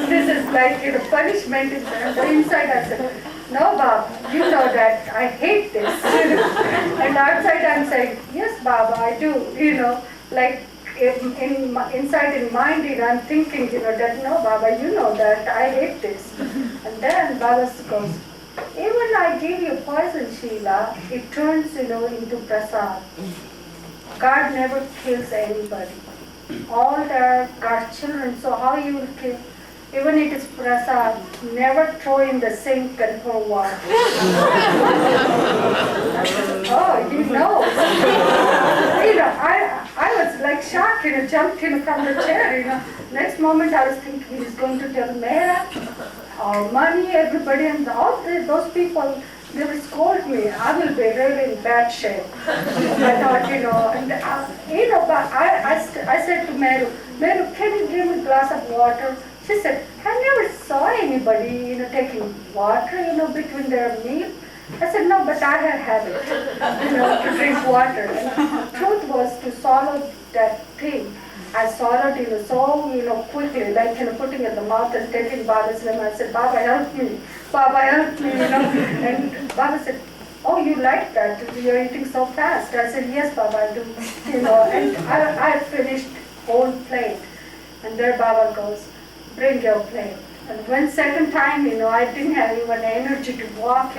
D: This is like, punishment inside. I said, no, Baba, you know that I hate this. And outside I'm saying, yes, Baba, I do. Like inside in mind, I'm thinking, that no, Baba, you know that I hate this. And then Baba goes, even I give you poison, Sheela, it turns, into prasad. God never kills anybody. All are God's children, so how you will kill? Even it is prasad, never throw in the sink and pour water. Oh, he knows. I was like shocked, jumped from the chair, Next moment I was thinking he's going to tell Mera, or Mani, everybody, and all those people, they will scold me. I will be really in bad shape. I thought, and but I said to Meru, can you give me a glass of water? She said, I never saw anybody, taking water, between their meal. I said, no, but I have habit, to drink water. And the truth was to swallow that thing. I swallowed, so, quickly, like, putting it in the mouth and taking Baba's name. I said, Baba, help me. Baba, help me, And Baba said, oh, you like that? You're eating so fast. I said, yes, Baba, I do. And I finished whole plate. And there Baba goes, bring your plate. And when second time, I didn't have even energy to walk,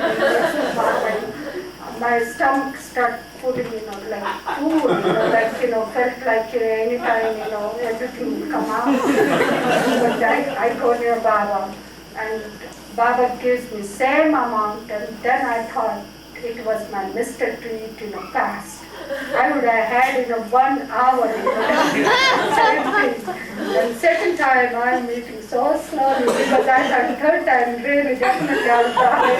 D: my stomach started putting, like food, felt like anytime, everything would come out. But I go near Baba, and Baba gives me same amount, and then I thought it was my mistake to eat, fast. I would have had, 1 hour, And second time I'm eating so slowly because I thought third time really definitely I'll die.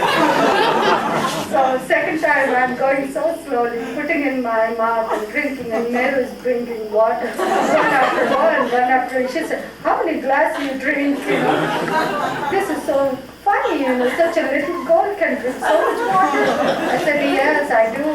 D: So second time I'm going so slowly, putting in my mouth and drinking, and Meru is drinking water. One after one after one. She said, how many glasses you drink? This is so funny, such a little girl can drink so much water. I said, yes, I do.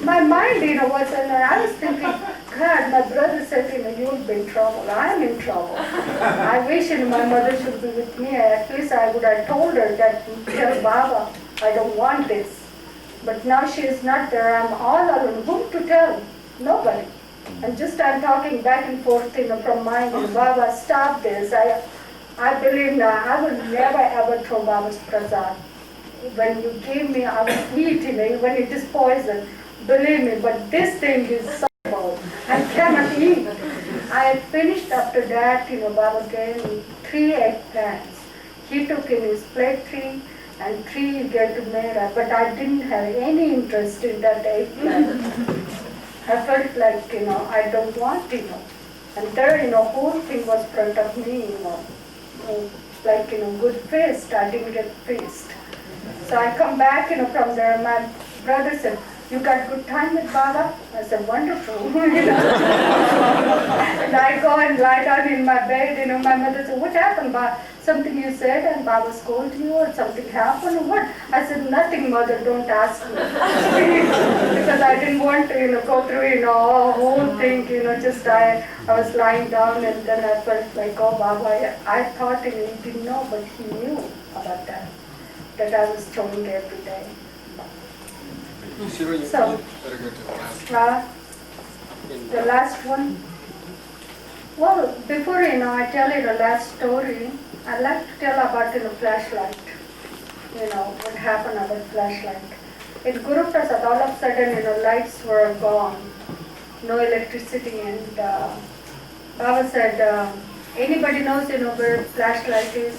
D: My mind, was, and I was thinking, God, my brother said, you'll be in trouble. I'm in trouble. I wish my mother should be with me. At least I would have told her that, tell Baba, I don't want this. But now she is not there. I'm all alone. Whom to tell? Nobody. And just I'm talking back and forth, from mind. Baba, stop this. I believe now, I will never ever throw Baba's prasad. When you give me, I will eat, when it is poison. Believe me, but this thing is so bad. I cannot eat. I finished after that, Baba gave me 3 eggplants. He took in his plate 3, and 3 he gave to Mera, but I didn't have any interest in that eggplant. I felt like, I don't want, And there, whole thing was in front of me, like, good feast. I didn't get feast. So I come back, from there, my brother said, you got good time with Baba? I said, wonderful. And I go and lie down in my bed, my mother said, what happened, Baba? Something you said and Baba scolded you, or something happened, or what? I said, nothing, mother, don't ask me. Because I didn't want to, go through, whole thing, just I was lying down, and then I felt like, oh, Baba, I thought he didn't know, but he knew about that I was throwing every day.
E: Sheela, you
D: So,
E: better go to the last
D: the last one. Well, before I tell you the last story, I'd like to tell about flashlight. What happened about flashlight. In Guruprasad, all of a sudden, lights were gone, no electricity, and Baba said, anybody knows, where flashlight is?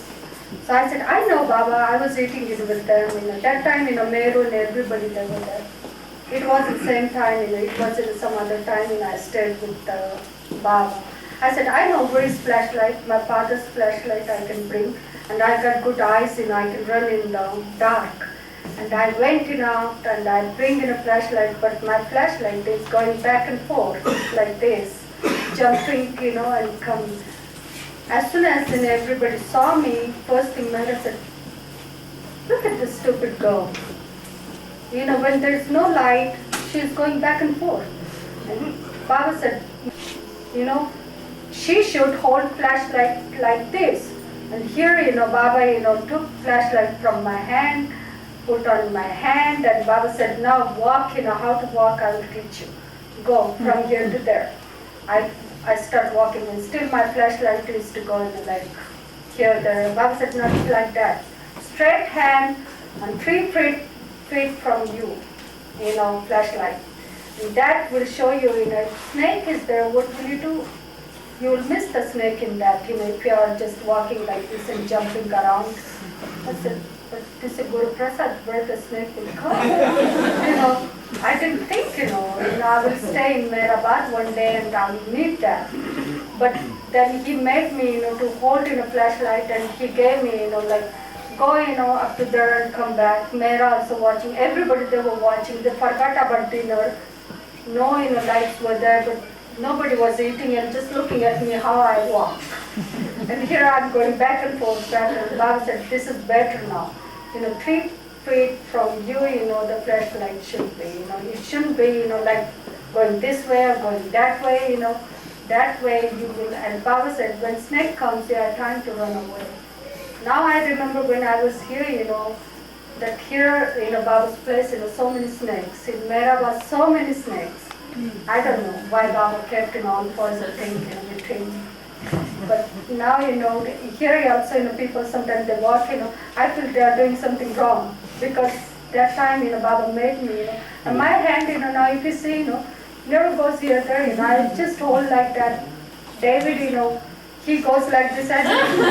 D: So I said, I know, Baba, I was eating it with them. That time, Meru and everybody, they were there. It wasn't the same time, it was some other time, I stayed with Baba. I said, I know where is flashlight, my father's flashlight I can bring, and I got good eyes, I can run in the dark. And I went out and I bring in a flashlight, but my flashlight is going back and forth like this, jumping, and coming. As soon as everybody saw me, first thing Mera said, look at this stupid girl. When there's no light, she's going back and forth. And Baba said, she should hold flashlight like this. And here, Baba, took flashlight from my hand, put on my hand, and Baba said, now walk, how to walk, I will teach you. Go from here to there. I start walking, and still my flashlight is to go in the leg. Here, there. Baba said, not like that. Straight hand and 3 feet from you, flashlight. And that will show you, if snake is there, what will you do? You will miss the snake in that, if you are just walking like this and jumping around. I said, but this is Guruprasad, where the snake will come. I didn't think, I will stay in Meherabad one day and I will need that. But then he made me, to hold in a flashlight, and he gave me, go, up to there and come back. Mera also watching. Everybody, they were watching. They forgot about dinner. No, lights were there, but nobody was eating and just looking at me how I walk. And here I'm going back and forth, and Baba said, this is better now. 3 feet from you, the flashlight should be. It shouldn't be, like going this way or going that way, that way you will. And Baba said, when snake comes, you are trying to run away. Now I remember when I was here, that here in Baba's place, so many snakes. In Mera was so many snakes. I don't know why Baba kept all fours or thing in between. But now, here also, people sometimes they walk, I feel they are doing something wrong. Because that time, Baba made me, and my hand, now if you see, never goes here, there, I just hold like that. David, he goes like this, and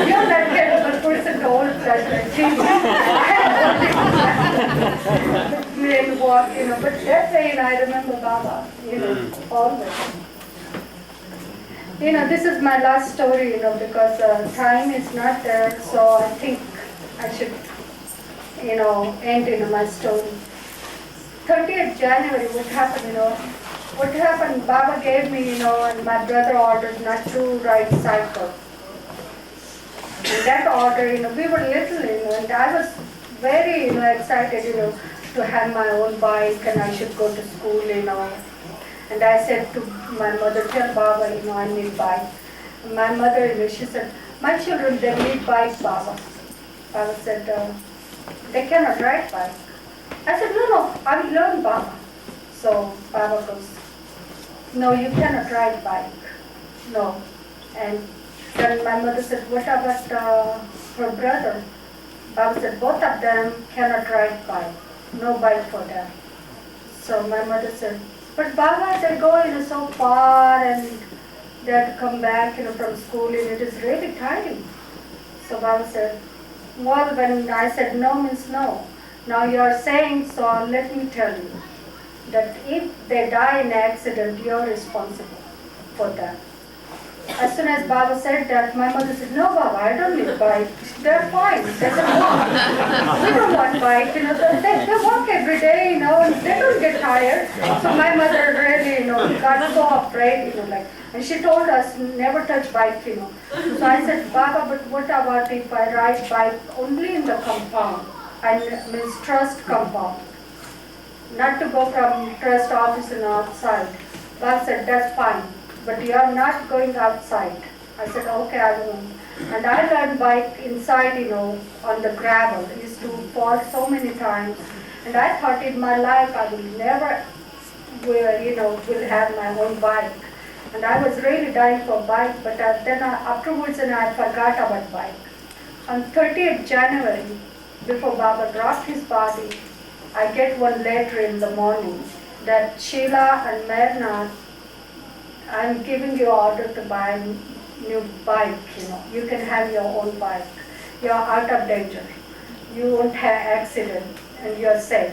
D: you're not capable person to hold flashlight. And walk, but that way, I remember Baba, always. This is my last story, because time is not there, so I think I should, end my story. 30th January, what happened, Baba gave me, and my brother ordered not to ride cycle. And that order, we were little, and I was very, excited, to have my own bike, and I should go to school, And I said to my mother, tell Baba, I need bike. And my mother, she said, my children, they need bike, Baba. Baba said, they cannot ride bike. I said, no, I will learn, Baba. So Baba goes, no, you cannot ride bike. No. And then my mother said, what about her brother? Baba said, both of them cannot ride bike. No bike for them. So my mother said, but Baba, they go so far and they have to come back from school, and it is really tiring. So Baba said, well, when I said no means no. Now you are saying so, let me tell you that if they die in an accident, you are responsible for that. As soon as Baba said that, my mother said, no, Baba, I don't need bike. They're fine. They can walk. We don't want bike. They walk every day, and they don't get tired. So my mother really, got so afraid, and she told us never touch bike, So I said, Baba, but what about if I ride bike only in the compound? I means trust compound. Not to go from trust office and outside. Baba said, that's fine. But you are not going outside. I said, okay, I won't. And I learned bike inside, on the gravel. I used to fall so many times. And I thought in my life I will never, will have my own bike. And I was really dying for bike, but then afterwards I forgot about bike. On 30th January, before Baba dropped his body, I get one letter in the morning that Sheela and Mehernath, I'm giving you order to buy a new bike, You can have your own bike. You are out of danger. You won't have accident and you are safe.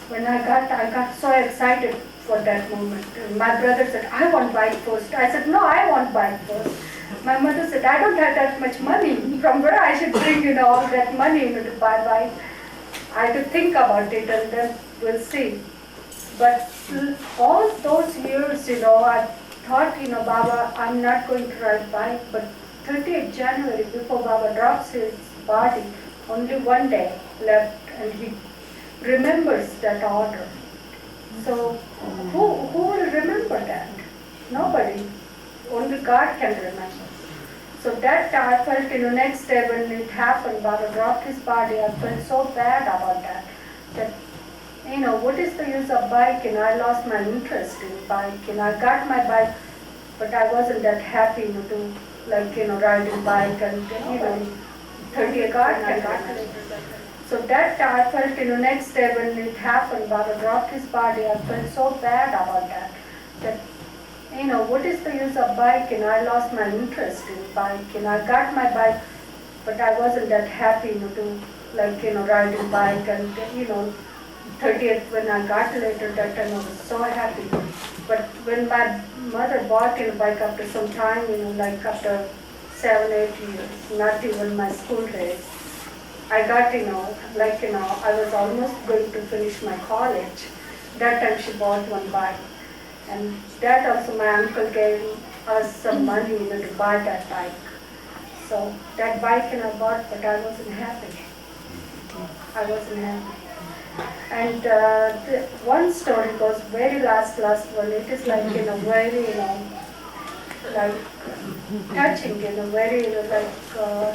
D: When I got so excited, for that moment. And my brother said, I want bike first. I said, no, I want bike first. My mother said, I don't have that much money. From where I should bring, all that money, to buy bike. I had to think about it and then we'll see. But all those years, I thought, Baba, I'm not going to ride bike. But 30th January, before Baba drops his body, only one day left and he remembers that order. So who will remember that? Nobody. Only God can remember. So that I felt, next day when it happened, Baba dropped his body, I felt so bad about that. That, what is the use of bike? I lost my interest in bike. I got my bike, but I wasn't that happy, to riding bike and, 30th God can remember. So that I felt, next day when it happened, Baba dropped his body, I felt so bad about that. That, what is the use of bike? I lost my interest in bike. I got my bike, but I wasn't that happy, to riding bike and, 30th when I got later, that time I was so happy. But when my mother bought a bike after some time, after 7-8 years, not even my school days, I got, I was almost going to finish my college. That time she bought one bike. And that also my uncle gave us some money, to buy that bike. So that bike I bought, but I wasn't happy. I wasn't happy. And one story goes very last one. It is very, touching, very,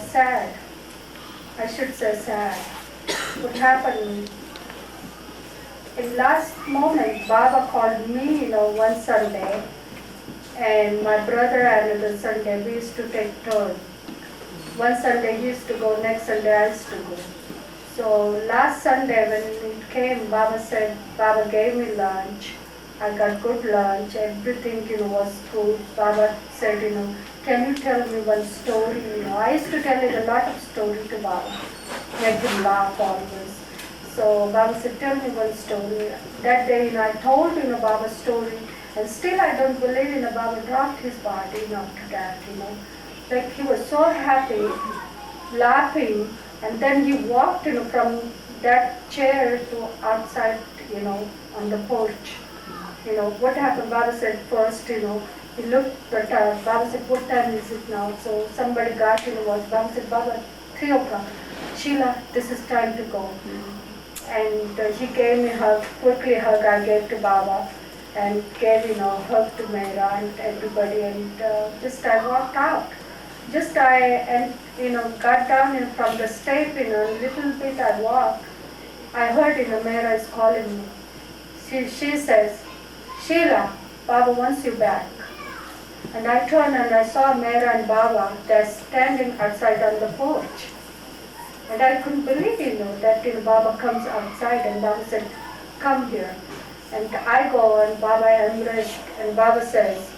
D: sad. I should say sad. What happened? In last moment, Baba called me, one Sunday, and my brother another Sunday, we used to take turns. One Sunday he used to go, next Sunday I used to go. So last Sunday when it came, Baba gave me lunch. I got good lunch, everything, was good. Baba said, can you tell me one story? I used to tell it a lot of story to Baba, make him laugh always. So Baba said, tell me one story. That day, I told, Baba's story, and still I don't believe, Baba dropped his body, after that, Like he was so happy, laughing, and then he walked, from that chair to outside, on the porch. What happened? Baba said first, he looked at Baba said, what time is it now? So somebody got, watch. Baba said, Baba, 3 o'clock. Sheela, this is time to go. And he gave me a hug, quickly hug I gave to Baba, and gave, hug to Mehra and everybody, and just I walked out. Just I, got down from the step, a little bit I walked. I heard, Mehra is calling me. She says, Sheela, Baba wants you back. And I turned and I saw Mehra and Baba, they're standing outside on the porch. And I couldn't believe, that Baba comes outside and Baba said, come here. And I go and Baba embraced and Baba says,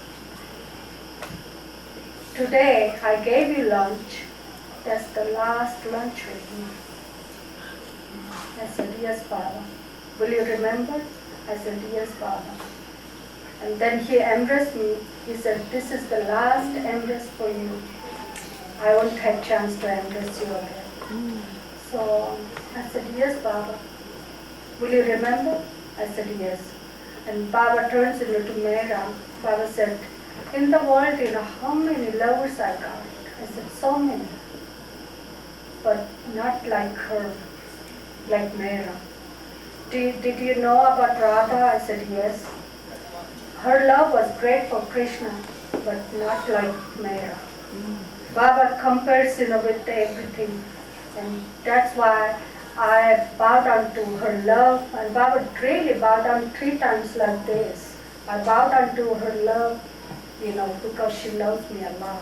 D: today I gave you lunch. That's the last lunch with me. I said, yes, Baba. Will you remember? I said, yes, Baba. And then he embraced me. He said, this is the last embrace for you. I won't have a chance to embrace you again. So I said, yes, Baba. Will you remember? I said, yes. And Baba turns into Mehra. Baba said, in the world, how many lovers I got? I said, so many. But not like her, like Mehra. Did you know about Radha? I said, yes. Her love was great for Krishna, but not like Mehra. Baba compares, with everything. And that's why I bowed down to her love. And Baba really bowed down 3 times like this. I bowed down to her love, because she loves me a lot.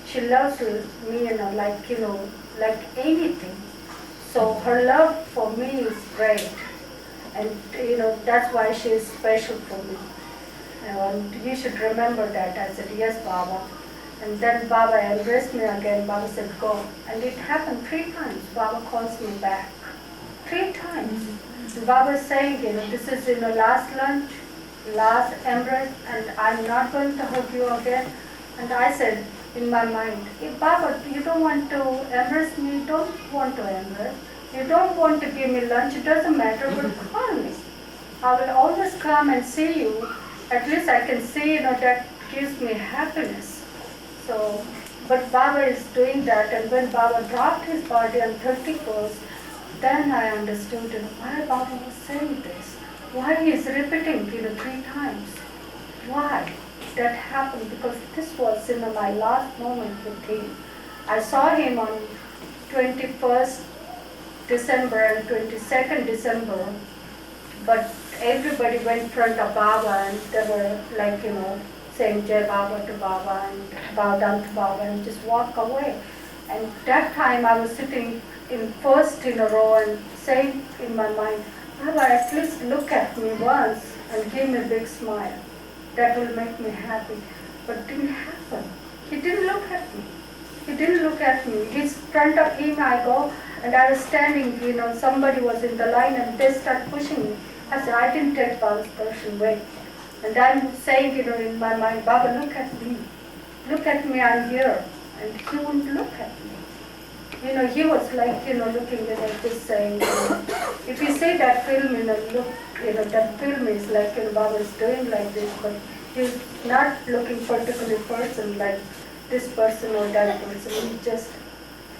D: She loves me, like anything. So her love for me is great. And, that's why she is special for me. And you should remember that. I said, yes, Baba. And then Baba embraced me again. Baba said, go. And it happened 3 times. Baba calls me back. 3 times. And Baba is saying, this is, last lunch. last embrace, and I'm not going to hug you again. And I said in my mind, if Baba, you don't want to embrace me, don't want to embrace. You don't want to give me lunch, it doesn't matter, but call me. I will always come and see you. At least I can see, that gives me happiness. So, but Baba is doing that, and when Baba dropped his body on 31st, then I understood why Baba was saying this. Why he is repeating 3 times. Why that happened? Because this was my last moment with him. I saw him on 21st December and 22nd December, but everybody went in front of Baba and they were saying Jai Baba to Baba and bow down to Baba and just walk away. And that time I was sitting in first in a row and saying in my mind, Baba, at least look at me once and give me a big smile. That will make me happy. But it didn't happen. He didn't look at me. He didn't look at me. In front of him I go and I was standing, somebody was in the line and they start pushing me. I said, I didn't take Baba's person, wait. And I'm saying, in my mind, Baba, look at me. Look at me, I'm here. And he wouldn't look at me. He was looking at this saying, if you see that film, that film is like, Baba is doing like this, but he's not looking particular person like this person or that person. He just,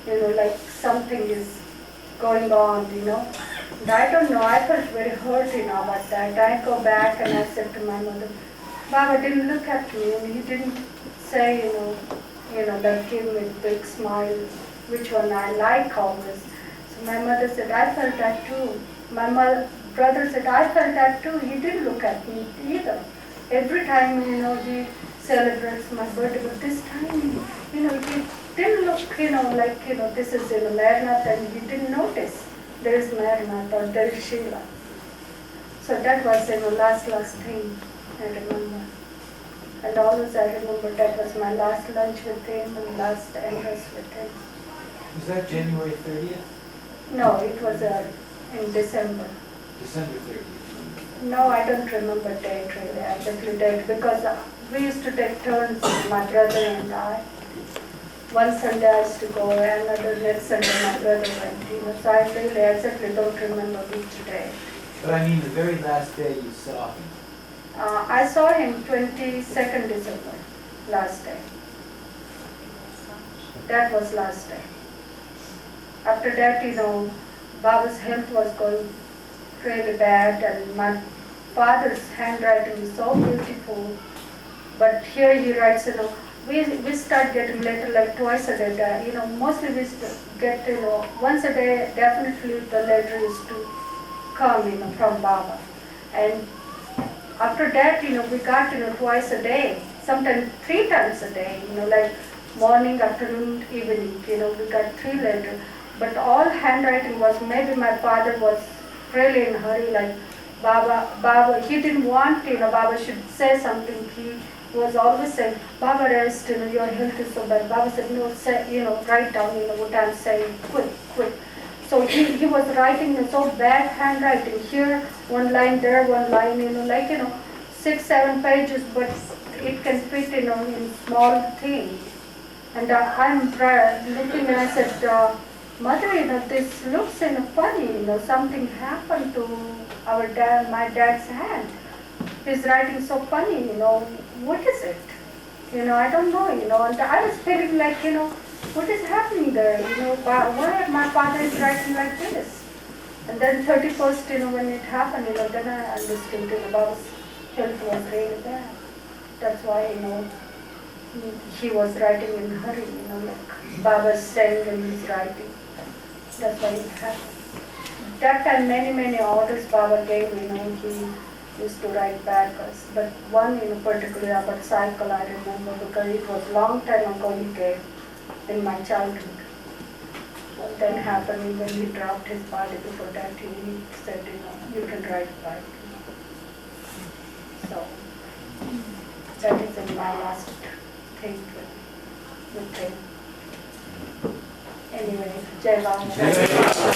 D: like something is going on, And I don't know, I felt very hurt, about that. I go back and I said to my mother, Baba didn't look at me, and he didn't say, that give me a big smile, which one I like always. So my mother said, I felt that too. My brother said, I felt that too. He didn't look at me either. Every time, he celebrates my birthday, but this time, he didn't look, like, this is Mehernath, and he didn't notice there is Mehernath or there is Sheela. So that was, last thing I remember. And always I remember that was my last lunch with him and last embrace with him.
C: Was that January 30th?
D: No, it was in December.
C: December 30th.
D: No, I don't remember date really, exactly date, because we used to take turns, my brother and I. One Sunday I used to go, another next Sunday my brother went. So I really exactly don't remember which day.
C: But I mean the very last day you saw him.
D: I saw him 22nd December, last day. That was last day. After that, Baba's health was going really bad, and my father's handwriting is so beautiful. But here he writes, we start getting letter like twice a day. Mostly we get, once a day, definitely the letter is to come, from Baba. And after that, we got, twice a day, sometimes 3 times a day, like morning, afternoon, evening, we got 3 letters. But all handwriting was, maybe my father was really in a hurry, like Baba, he didn't want, Baba should say something. He was always saying, Baba rest, your health is so bad. Baba said, no, say, write down, what I'm saying, quick. So he was writing so bad handwriting, here one line, there one line, like, 6-7 pages, but it can fit, in small things. And I'm looking and I said, Mother, this looks funny, something happened to my dad's hand. He's writing so funny, what is it? I don't know, and I was feeling like, what is happening there, why my father is writing like this? And then 31st, when it happened, then I understood, Baba's health was really bad. That's why, he was writing in a hurry, like Baba's saying when he's writing. That's why it happened. That time many orders Baba gave, he used to write back us. But one, particularly about cycle I remember, because it was long time ago he gave in my childhood. What then happened when he dropped his body, before that he said, you can write back. So that is in my last thing with him. Anyway, Jai Baba.